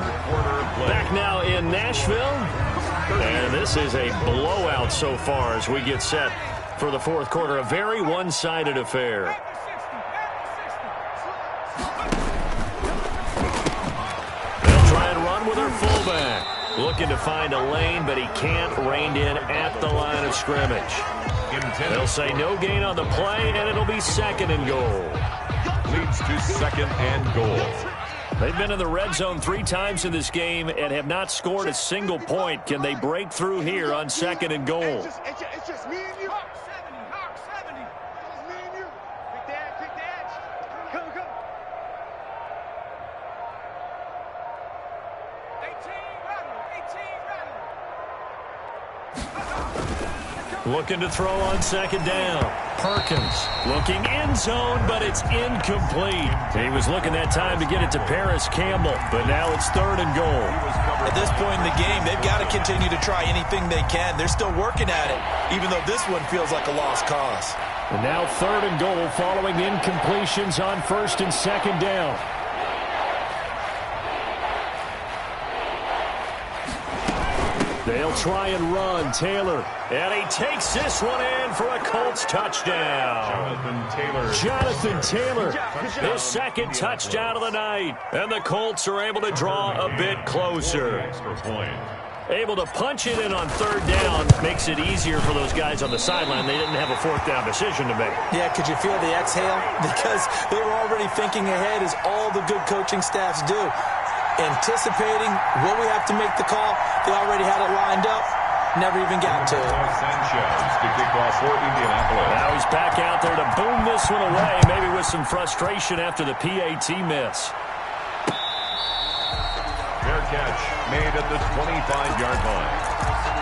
[SPEAKER 3] Back now in Nashville. And this is a blowout so far as we get set for the fourth quarter. A very one-sided affair. They'll try and run with their fullback. Looking to find a lane, but he can't. Reined in at the line of scrimmage. They'll say no gain on the play, and it'll be 2nd and goal.
[SPEAKER 4] Leads to 2nd and goal.
[SPEAKER 3] They've been in the red zone 3 times in this game and have not scored a single point. Can they break through here on 2nd and goal?
[SPEAKER 7] It's just me and you. Hawk 70. Hawk 70. It's just me and you. Pick the edge. Come. 18 ready.
[SPEAKER 3] Looking to throw on 2nd down. Perkins looking end zone, but it's incomplete. He was looking that time to get it to Paris Campbell, but now it's 3rd and goal.
[SPEAKER 5] At this point in the game, they've got to continue to try anything they can. They're still working at it, even though this one feels like a lost cause.
[SPEAKER 3] And now 3rd and goal following incompletions on 1st and 2nd down. They'll try and run. Taylor. And he takes this one in for a Colts touchdown. Jonathan Taylor. His 2nd touchdown of the night. And the Colts are able to draw a bit closer. Able to punch it in on 3rd down. Makes it easier for those guys on the sideline. They didn't have a 4th down decision to make.
[SPEAKER 5] Yeah, could you feel the exhale? Because they were already thinking ahead, as all the good coaching staffs do. Anticipating what we have to make the call. They already had it lined up. Never even got to it.
[SPEAKER 4] Sanchez to kick off for Indianapolis.
[SPEAKER 3] Now he's back out there to boom this one away, maybe with some frustration after the PAT miss.
[SPEAKER 4] Fair catch made at the 25-yard line.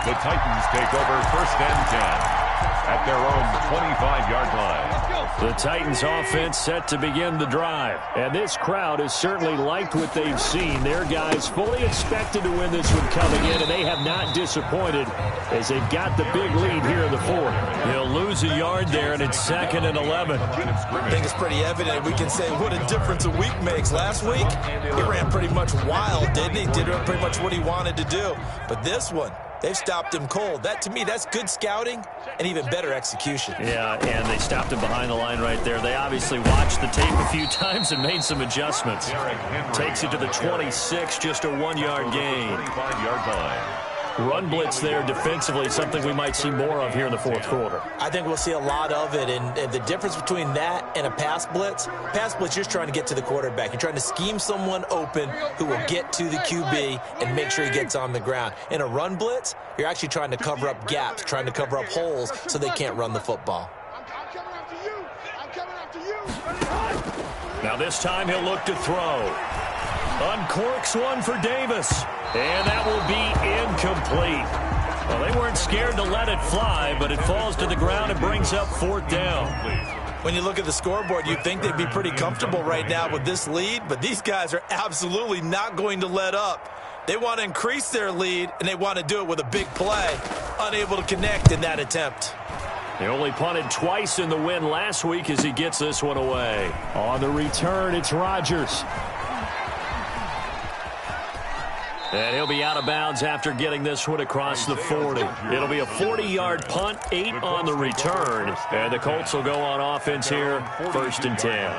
[SPEAKER 4] The Titans take over 1st and 10 at their own 25-yard line.
[SPEAKER 3] The Titans offense set to begin the drive. And this crowd has certainly liked what they've seen. Their guys fully expected to win this one coming in, and they have not disappointed as they've got the big lead here in the 4th. He'll lose a yard there, and it's 2nd and 11.
[SPEAKER 5] I think it's pretty evident. We can say what a difference a week makes. Last week, he ran pretty much wild, didn't he? Did pretty much what he wanted to do. But this one, they've stopped him cold. That, to me, that's good scouting and even better execution.
[SPEAKER 3] Yeah, and they stopped him behind the line right there. They obviously watched the tape a few times and made some adjustments. Takes it to the 26, just a 1-yard gain.
[SPEAKER 4] 25-yard line.
[SPEAKER 3] Run blitz there defensively, something we might see more of here in the 4th quarter.
[SPEAKER 5] I think we'll see a lot of it, and the difference between that and a pass blitz, you're just trying to get to the quarterback. You're trying to scheme someone open who will get to the QB and make sure he gets on the ground. In a run blitz, you're actually trying to cover up gaps, trying to cover up holes so they can't run the football.
[SPEAKER 7] I'm coming after you.
[SPEAKER 3] Now this time he'll look to throw. Uncorks one for Davis. And that will be incomplete. Well, they weren't scared to let it fly, but it falls to the ground and brings up 4th down.
[SPEAKER 5] When you look at the scoreboard, you'd think they'd be pretty comfortable right now with this lead, but these guys are absolutely not going to let up. They want to increase their lead, and they want to do it with a big play. Unable to connect in that attempt.
[SPEAKER 3] They only punted twice in the win last week as he gets this one away. On the return, it's Rodgers. And he'll be out of bounds after getting this one across the 40. It'll be a 40-yard punt, 8 on the return. And the Colts will go on offense here, 1st and 10.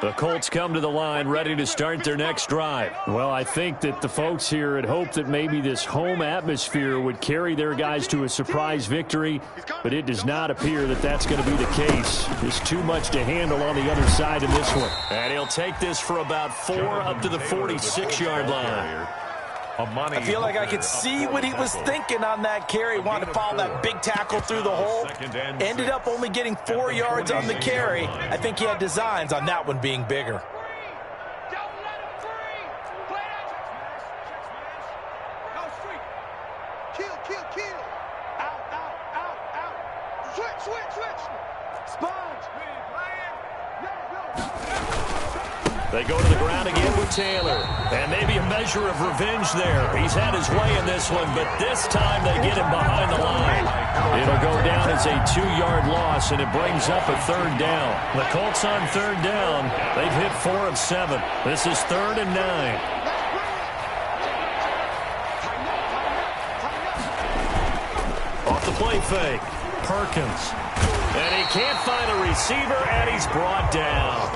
[SPEAKER 3] The Colts come to the line ready to start their next drive. Well, I think that the folks here had hoped that maybe this home atmosphere would carry their guys to a surprise victory, but it does not appear that that's going to be the case. There's too much to handle on the other side in this one. And he'll take this for about 4 up to the 46-yard line.
[SPEAKER 5] I feel like I could see what he was thinking on that carry. Wanted to follow that big tackle through the hole. Ended up only getting 4 yards on the carry. I think he had designs on that one being bigger.
[SPEAKER 7] Kill. Out. Switch. Sponge.
[SPEAKER 3] They go to the ground again with Taylor. And maybe a measure of revenge there. He's had his way in this one, but this time they get him behind the line. It'll go down as a 2-yard loss, and it brings up a 3rd down. The Colts on 3rd down. They've hit 4 of 7. This is 3rd and 9. Off the play fake. Perkins. And he can't find a receiver, and he's brought down.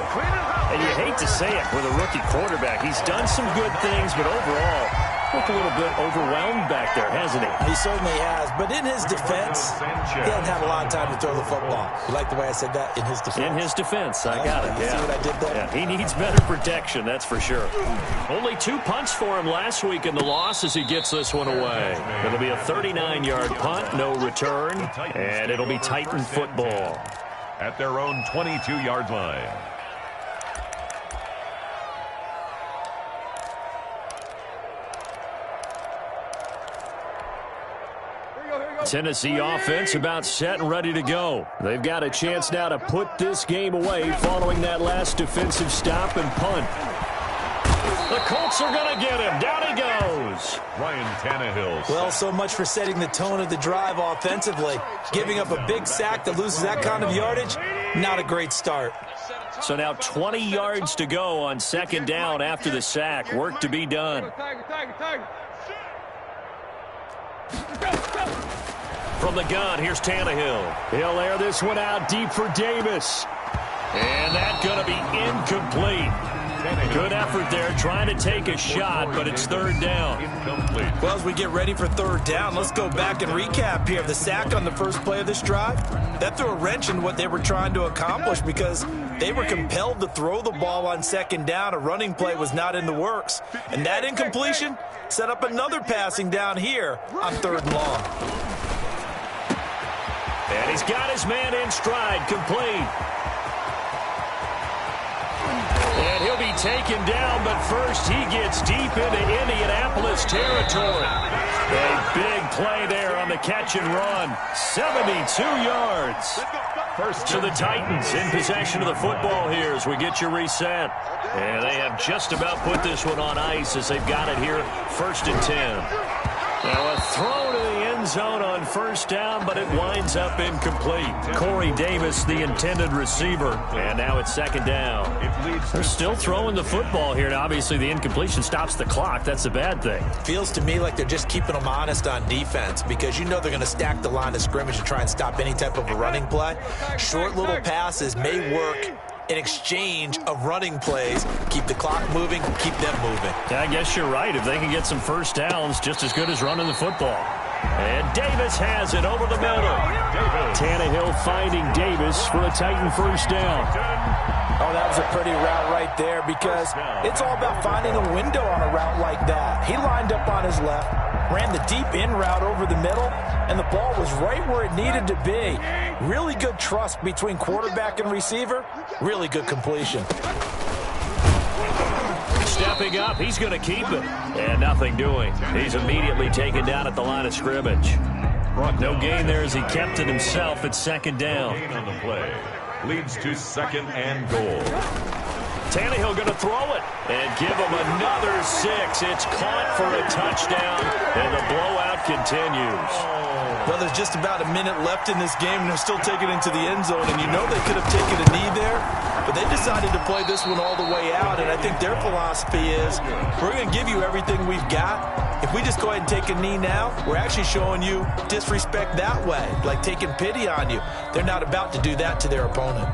[SPEAKER 3] And you hate to say it with a rookie quarterback. He's done some good things, but overall, looked a little bit overwhelmed back there, hasn't he?
[SPEAKER 5] He certainly has. But in his defense, he hasn't had a lot of time to throw the football. You like the way I said that? In his defense? In his defense.
[SPEAKER 3] I got it.
[SPEAKER 5] You see what I did there?
[SPEAKER 3] Yeah, he needs better protection, that's for sure. Only 2 punts for him last week in the loss as he gets this one away. It'll be a 39-yard punt, no return, and it'll be Titan football.
[SPEAKER 4] At their own 22-yard line.
[SPEAKER 3] Tennessee offense about set and ready to go. They've got a chance now to put this game away following that last defensive stop and punt. The Colts are going to get him. Down he goes.
[SPEAKER 4] Ryan Tannehill.
[SPEAKER 5] Well, so much for setting the tone of the drive offensively. Giving up a big sack that loses that kind of yardage, not a great start.
[SPEAKER 3] So now 20 yards to go on 2nd down after the sack. Work to be done. From the gun, here's Tannehill. He'll air this one out deep for Davis. And that's going to be incomplete. Good effort there, trying to take a shot, but it's 3rd down.
[SPEAKER 4] Incomplete.
[SPEAKER 5] Well, as we get ready for 3rd down, let's go back and recap here. The sack on the first play of this drive, that threw a wrench in what they were trying to accomplish because they were compelled to throw the ball on 2nd down. A running play was not in the works. And that incompletion set up another passing down here on 3rd and long.
[SPEAKER 3] And he's got his man in stride, complete. And he'll be taken down, but first he gets deep into Indianapolis territory. A big play there on the catch and run. 72 yards. First to the Titans in possession of the football here as we get you reset. And they have just about put this one on ice as they've got it here, 1st and 10. Now a throw to the end zone on 1st down, but it winds up incomplete. Corey Davis, the intended receiver. And now it's 2nd down. They're still throwing the football here. Now, obviously, the incompletion stops the clock. That's a bad thing.
[SPEAKER 5] Feels to me like they're just keeping them honest on defense because you know they're going to stack the line of scrimmage to try and stop any type of a running play. Short little passes may work in exchange of running plays. Keep the clock moving, keep them moving.
[SPEAKER 3] I guess you're right. If they can get some 1st downs, just as good as running the football. And Davis has it over the middle. Tannehill finding Davis for a Titan 1st down.
[SPEAKER 5] Oh, that was a pretty route right there because it's all about finding a window on a route like that. He lined up on his left, ran the deep in route over the middle, and the ball was right where it needed to be. Really good trust between quarterback and receiver. Really good completion.
[SPEAKER 3] Stepping up, he's going to keep it. And nothing doing. He's immediately taken down at the line of scrimmage. No gain there as he kept it himself at 2nd down.
[SPEAKER 4] Gain on the play. Leads to 2nd and goal.
[SPEAKER 3] Tannehill going to throw it and give him another 6. It's caught for a touchdown, and the blowout continues.
[SPEAKER 5] Well, there's just about a minute left in this game, and they're still taking it into the end zone. And you know they could have taken a knee there, but they decided to play this one all the way out. And I think their philosophy is, we're going to give you everything we've got. If we just go ahead and take a knee now, we're actually showing you disrespect that way, like taking pity on you. They're not about to do that to their opponent.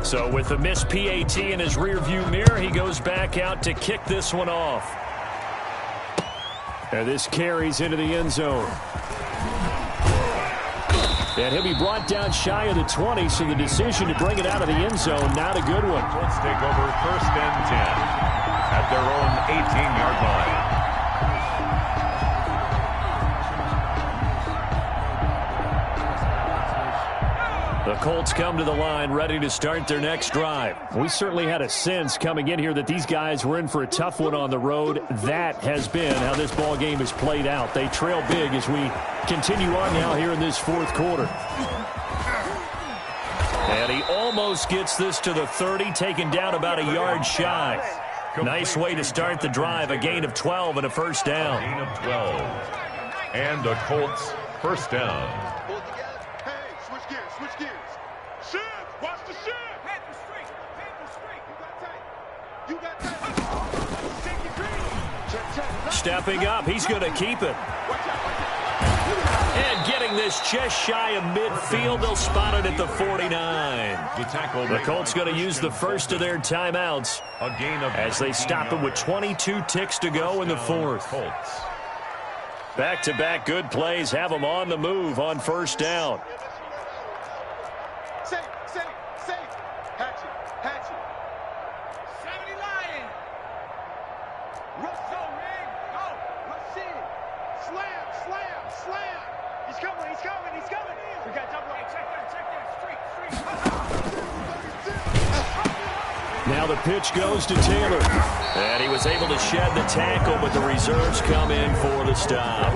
[SPEAKER 3] So with the missed PAT in his rearview mirror, he goes back out to kick this one off. And this carries into the end zone. And he'll be brought down shy of the 20, so the decision to bring it out of the end zone, not a good one.
[SPEAKER 4] Let's take over 1st and 10 at their own 18-yard line.
[SPEAKER 3] The Colts come to the line ready to start their next drive. We certainly had a sense coming in here that these guys were in for a tough one on the road. That has been how this ball game has played out. They trail big as we continue on now here in this fourth quarter. And he almost gets this to the 30, taken down about a yard shy. Nice way to start the drive, a gain of 12 and a first down.
[SPEAKER 4] Gain of 12. And the Colts first down.
[SPEAKER 3] Stepping up, he's going to keep it. And getting this just shy of midfield, they'll spot it at the 49. The Colts going to use the first of their timeouts as they stop it with 22 ticks to go in the fourth. Back-to-back good plays have them on the move on first down. Now the pitch goes to Taylor. And he was able to shed the tackle, but the reserves come in for the stop.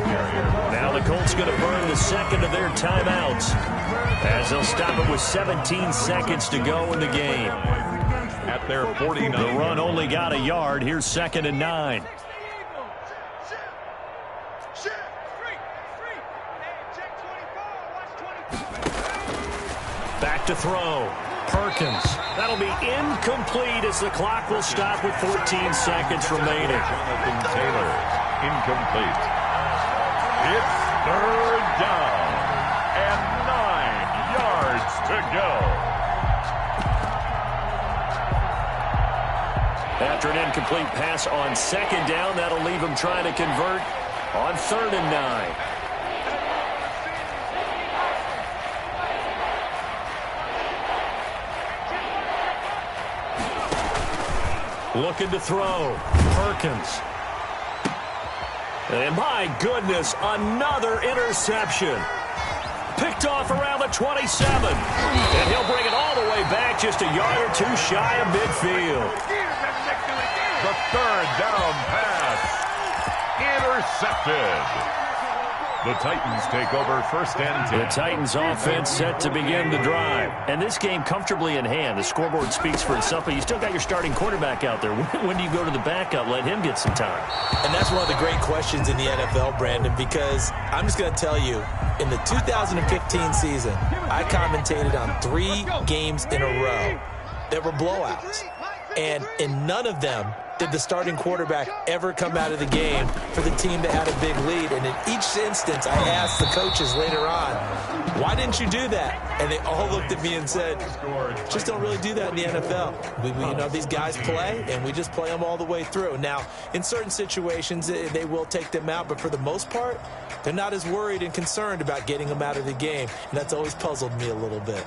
[SPEAKER 3] Now the Colts going to burn the second of their timeouts as they'll stop it with 17 seconds to go in the game.
[SPEAKER 4] At their 49.
[SPEAKER 3] The run only got a yard. Here's 2nd and 9. Back to throw. Perkins. That'll be incomplete as the clock will stop with 14 seconds remaining.
[SPEAKER 4] Jonathan Taylor, incomplete. It's third down and 9 yards to go.
[SPEAKER 3] After an incomplete pass on 2nd down, that'll leave him trying to convert on 3rd and 9. Looking to throw. Perkins. And my goodness, another interception. Picked off around the 27. And he'll bring it all the way back just a yard or two shy of midfield.
[SPEAKER 4] The third down pass. Intercepted. The Titans take over 1st and 10.
[SPEAKER 3] The Titans offense set to begin the drive. And this game comfortably in hand. The scoreboard speaks for itself, but you still got your starting quarterback out there. When do you go to the backup? Let him get some time.
[SPEAKER 5] And that's one of the great questions in the NFL, Brandon, because I'm just going to tell you, in the 2015 season, I commentated on 3 games in a row that were blowouts. And in none of them did the starting quarterback ever come out of the game for the team that had a big lead. And in each instance, I asked the coaches later on, why didn't you do that? And they all looked at me and said, just don't really do that in the NFL. We you know, these guys play, and we just play them all the way through. Now, in certain situations, they will take them out, but for the most part, they're not as worried and concerned about getting them out of the game. And that's always puzzled me a little bit.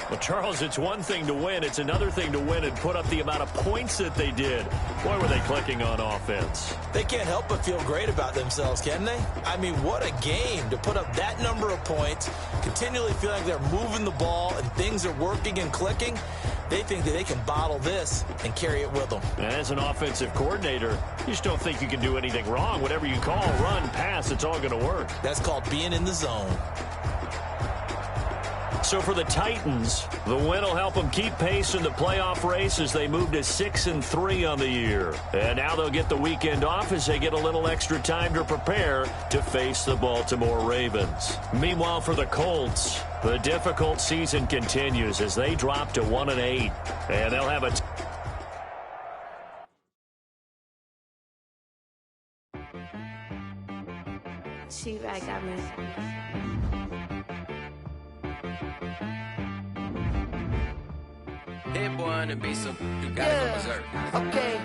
[SPEAKER 3] Well, Charles, it's one thing to win. It's another thing to win and put up the amount of points that they did. Boy, were they clicking on offense.
[SPEAKER 5] They can't help but feel great about themselves, can they? I mean, what a game to put up that number of points, continually feel like they're moving the ball and things are working and clicking. They think that they can bottle this and carry it with them.
[SPEAKER 3] And as an offensive coordinator, you just don't think you can do anything wrong. Whatever you call, run, pass, it's all going to work.
[SPEAKER 5] That's called being in the zone.
[SPEAKER 3] So for the Titans, the win will help them keep pace in the playoff race as they move to 6-3 on the year. And now they'll get the weekend off as they get a little extra time to prepare to face the Baltimore Ravens. Meanwhile, for the Colts, the difficult season continues as they drop to 1-8. And they'll have a
[SPEAKER 8] She-Rag got me.
[SPEAKER 9] That boy on the beat, so you gotta go berserk.
[SPEAKER 1] Okay.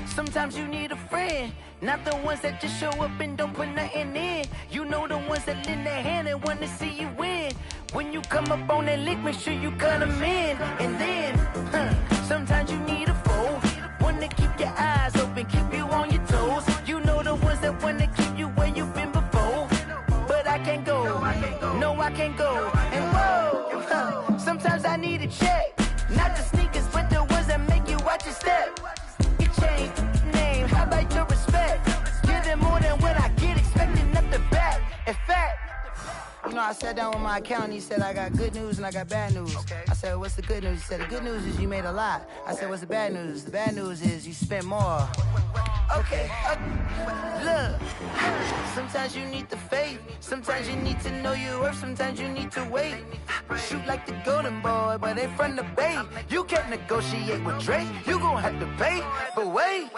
[SPEAKER 1] Sometimes you need a friend, not the ones that just show up and don't put nothing in. You know the ones that lend their hand and want to see you win. When you come up on that lick, make sure you cut them in. And then, sometimes you need a foe, one to keep your eyes open, keep you on your toes. You know the ones that want to keep you where you've been before. But I can't go, no I can't go. And whoa.
[SPEAKER 10] your check. Not the sneakers, but the ones that make you watch your step. Your chain, name, how about your respect? Give them more than what I get, expecting nothing back. In fact, you know, I sat down with my accountant. He said, I got good news and I got bad news. Okay. I said, what's the good news? He said, the good news is you made a lot. I said, what's the bad news? The bad news is you spent more. Okay, look, sometimes you need the faith. Sometimes you need to know your worth. Sometimes you need to wait. Shoot like the golden boy, but they from the bay. You can't negotiate with Drake. You gon' have to pay. But wait,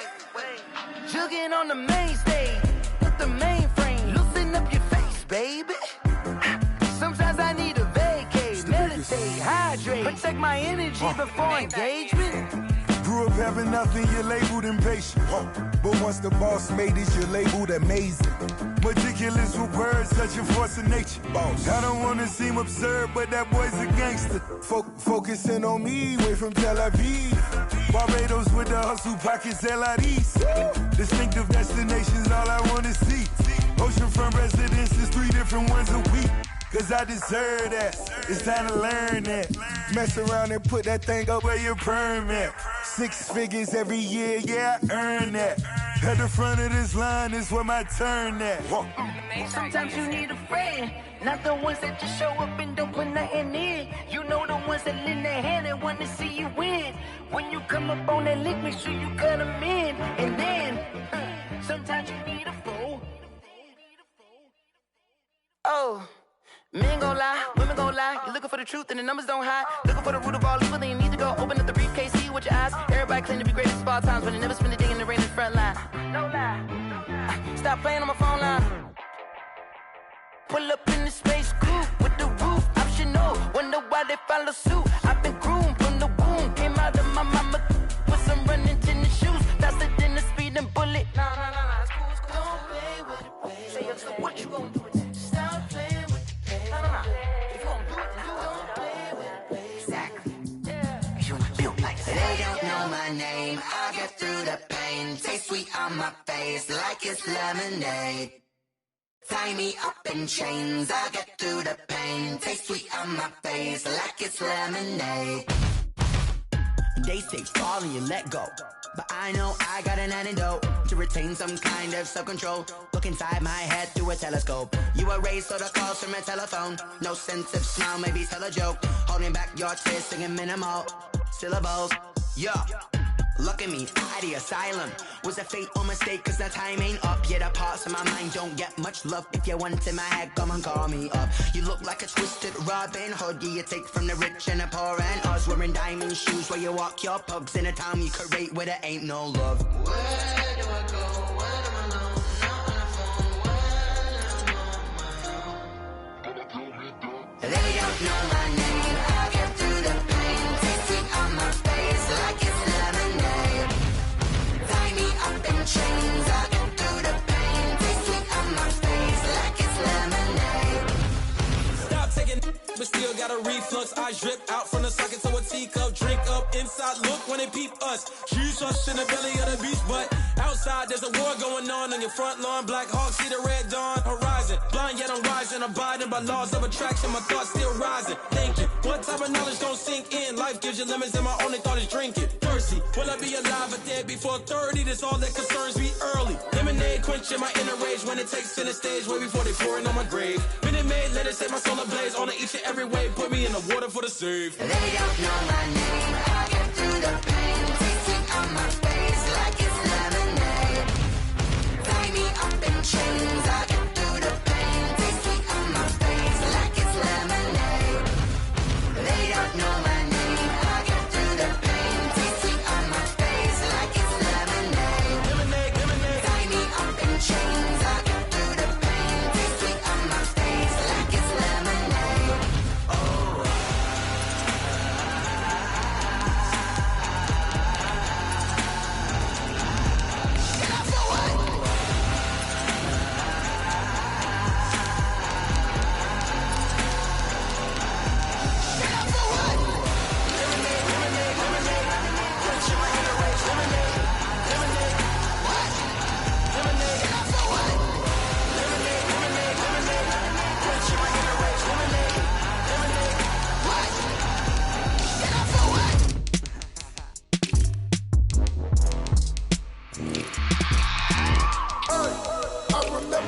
[SPEAKER 10] jugging on the main stage with the mainframe. Loosen up your face, baby. Sometimes I need a vacate, meditate, hydrate, protect my energy before engagement.
[SPEAKER 11] Grew up having nothing, you're labeled impatient. But once the boss made it, you're labeled amazing. Meticulous with words, such a force of nature. I don't wanna seem absurd, but that boy's a gangster. Focusing on me, way from Tel Aviv. Barbados with the hustle pockets, LIDs. Distinctive destinations, all I wanna see. Oceanfront residences, 3 different ones a week. Cause I deserve that, it's time to learn that. Mess around and put that thing up where your perm at. 6 figures every year, yeah, I earn that. At the front of this line is where my turn at.
[SPEAKER 10] Sometimes you need a friend, not the ones that just show up and don't put nothing in. You know the ones that lend their hand and want to see you win. When you come up on that lick, make sure you cut them in. And then, sometimes you need a fool. Oh. Men gon' lie, women gon' lie. You're looking for the truth and the numbers don't hide. Looking for the root of all evil, then you need to go open up the briefcase, see with your eyes. Everybody claim to be greatest of all times, but they never spend a day in the rain in the front line. No lie. Stop playing on my phone line. Pull up in the space coupe with the roof optional. Wonder why they follow suit. I've been groomed from the womb. Came out of my mama with some running tennis shoes. Faster than the speeding bullet. Nah, it's cool, it's cool. Don't play with it, baby. Say, what you gon' do with it? Stop playing. If you gon' do it, then you don't play with it. Exactly. Yeah. You built like that.
[SPEAKER 12] They don't know my name. I get through the pain. Taste sweet on my face like it's lemonade. Tie me up in chains. I get through the pain. Taste sweet on my face like it's lemonade.
[SPEAKER 13] They say fall and you let go, but I know I got an antidote to retain some kind of self-control. Look inside my head through a telescope. You were raised on the calls from a telephone. No sense of smile, maybe tell a joke. Holding back your tears, singing minimal syllables. Yeah, look at me, out the asylum. Was a fate or mistake, cause the time ain't up. Yet the parts of my mind don't get much love. If you want in my head, come and call me up. You look like a twisted Robin Hood. Yeah, you take from the rich and the poor and us. Wearing diamond shoes where you walk your pugs. In a town you create where there ain't no love.
[SPEAKER 12] Where do I go? Where do I know? Not on the phone. When I'm on my own. They don't know my name. I get through the pain. Taste sweet on my face like it's lemonade. Tie me up in chains. I get through the pain. Taste sweet on my face like it's lemonade.
[SPEAKER 14] Stop taking, but still got a reflux. Eyes drip out from the socket to a teacup. Drink up inside, look when they peep us. Jesus in the belly of the beast, but outside there's a war going on your front lawn. Black Hawk see the red dawn horizon. Blind yet I'm rising, abiding by laws of attraction. My thoughts still rising. Thinking, what type of knowledge don't sink in? Life gives you lemons and my only thought is drinking. Thirsty, will I be alive or dead before 30? That's all that concerns me early. Lemonade quenching my inner rage when it takes center stage way before they pouring on my grave. Minute Maid, let it set my soul ablaze on each and every way. Put me in the water for the save.
[SPEAKER 12] They don't know my name. I get through the pain. Taste sweet on my face like it's lemonade. Tie me up in chains. I get through the pain. Taste sweet on my face like it's lemonade. They don't know my name. I get through the pain. Taste sweet on my face like it's lemonade.
[SPEAKER 14] Lemonade.
[SPEAKER 12] Tie me up in chains. I get through the pain. Taste sweet on my face like it's lemonade. Oh.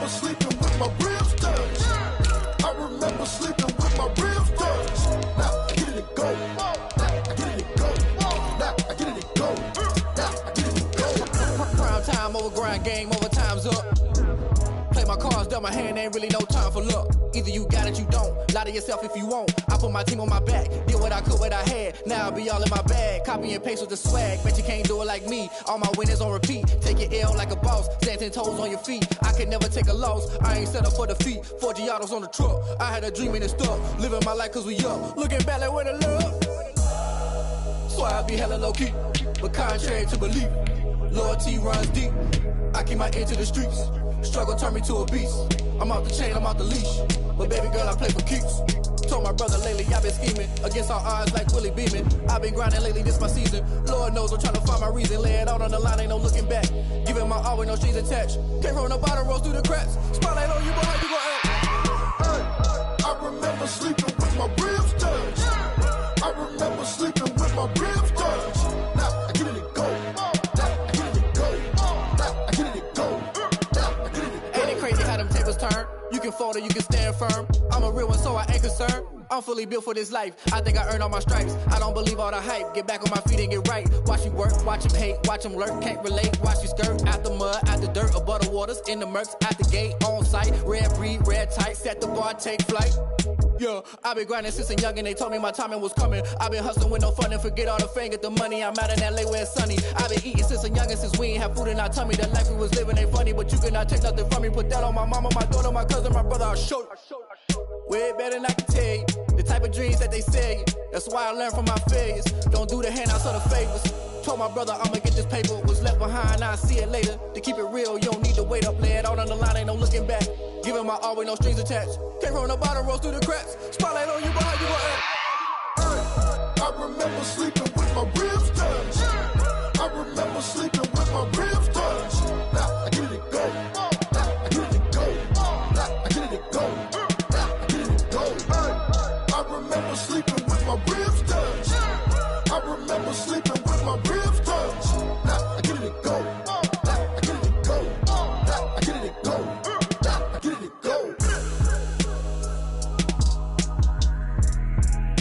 [SPEAKER 11] remember sleeping with my ribs touched. I remember sleeping with my ribs touched. Now I get it and go. Now I get it and go. Now I get it and go. Now I get it and go.
[SPEAKER 6] Prime time over grind game, over time's up. Play my cards, dealt my hand, ain't really no time for luck. Either you got it, you don't. Lie to yourself if you won't. I put my team on my back, did what I could, what I had. Now I'll be all in my bag, copy and paste with the swag. Bet you can't do it like me. All my winners on repeat. Take your L like a boss, stand 10 toes on your feet. I can never take a loss. I ain't set up for defeat. 4 Giottos on the truck. I had a dream and it stuck. Living my life cause we up. Looking back like where the love. So I be hella low key, but contrary to belief, loyalty runs deep. I keep my ear to the streets. Struggle turned me to a beast. I'm off the chain, I'm off the leash. But baby girl, I play for keeps. Told my brother lately, I've been scheming against all odds like Willie Beeman. I've been grinding lately, this my season. Lord knows I'm trying to find my reason. Lay it out on the line, ain't no looking back. Giving my all with no strings attached. Came from the bottom, rose through the cracks. Spotlight on you, boy, how you gon' act? Hey, I remember sleeping with my ribs touched. I remember sleeping with my ribs touched. Now I get it and go. Now I get it and go. Now I get it and go. Ain't it crazy how them tables turn? You can fold or you can stand firm. I'm a real one, so I ain't concerned. I'm fully built for this life. I think I earned all my stripes. I don't believe all the hype. Get back on my feet and get right. Watch you work, watch him hate, watch him lurk. Can't relate, watch you skirt. Out the mud, out the dirt, above the waters, in the murks, out the gate, on site. Red breed, red tight, set the bar, take flight. Yeah, I been grinding since a youngin', they told me my timing was coming. I been hustling with no fun and forget all the fame, get the money. I'm out in LA where it's sunny. I been eating since a youngin', since we ain't have food in our tummy. The life we was living ain't funny, but you cannot take nothing from me. Put that on my mama, my daughter, my cousin, my brother, I'll show you. Way better than I can tell you. The type of dreams that they sell you. That's why I learned from my failures. Don't do the handouts or the favors. Told my brother I'ma get this paper. Was left behind, I'll see it later. To keep it real, you don't need to wait up. Lay it out on the line, ain't no looking back. Giving my all with no strings attached. Came from the bottom, rose through the cracks. Spotlight on you, boy, how you gon' act? I remember sleeping with my ribs touched. I remember sleeping with my ribs touched. Now I get it and go. Now I get it and go. Now I get it and go. Now I get it and go. I remember sleeping with my ribs touched. I remember sleeping with my ribs touched. Now I get it and go. Now I get it and go. Now I get it and go. Now I get it and go.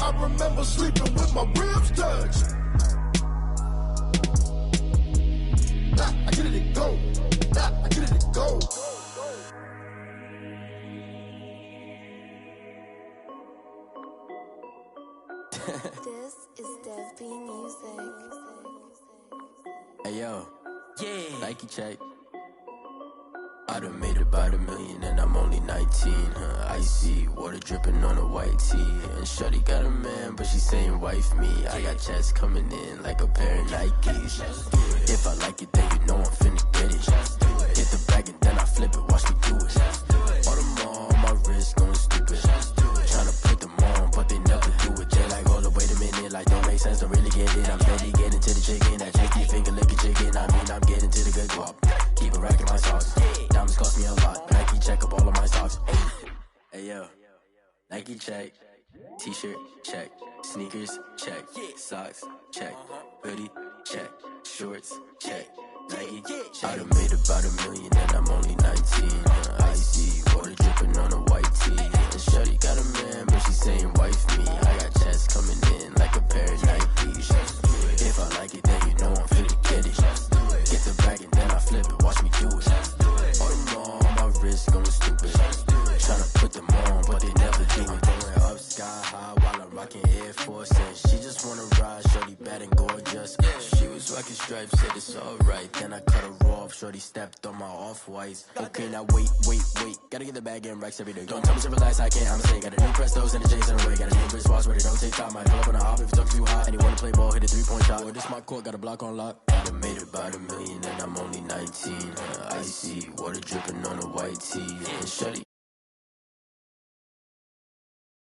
[SPEAKER 6] I remember sleeping with my ribs touched. Now I get it and go. Now I get it and go.
[SPEAKER 8] This is Dev B Music.
[SPEAKER 9] Hey yo, yeah, Nike check. I done made about $1 million and I'm only 19. Icy water dripping on a white tee. And shorty got a man, but she saying wife me. I got checks coming in like a pair of Nikes. If I like it, then you know I'm finna get it. Hit the bag and then I flip it, watch me do it. All them on my wrist going stupid. Tryna put them on, but they never do it. They like, hold up, wait a minute, like don't make sense, don't really get it. I'm steady getting to the chicken, that chicky finger licking chicken. I mean, I'm getting to the good guap. Keep it racking my sauce. Diamonds cost me a lot. Nike check up all of my stocks. Hey yo, Nike check. T-shirt check. Sneakers check. Socks check. Hoodie check. Shorts check. Nike check. I done made about $1 million and I'm only 19. Icy water dripping on a white tee. And shorty got a man, but she saying wife me. I got checks coming in like a pair of Nikes. If I like it, then you know I'm finna get it. Get the bag and then I flip it, watch me do it. All them on my wrist going stupid. Tryna put them on, but they never do it. Going up sky high while I'm rocking Air Force. And she just wanna ride, shorty bad and gorgeous. She was rocking stripes, said it's alright. Then I cut her off, shorty stepped on my off-whites. Okay, now wait. Gotta get the bag and racks every day. Don't tell me to relax, I can't, I'ma say. Got a new Prestos and a J's in a way. Got a new wristwatch where they don't take time. I pull up on a hop if it's talking too hot. And you wanna play ball, hit a 3-point shot. Boy, this my court, got a block on lock. I done made about $1 million and I'm only 19. Icy water dripping on a white tee. And shorty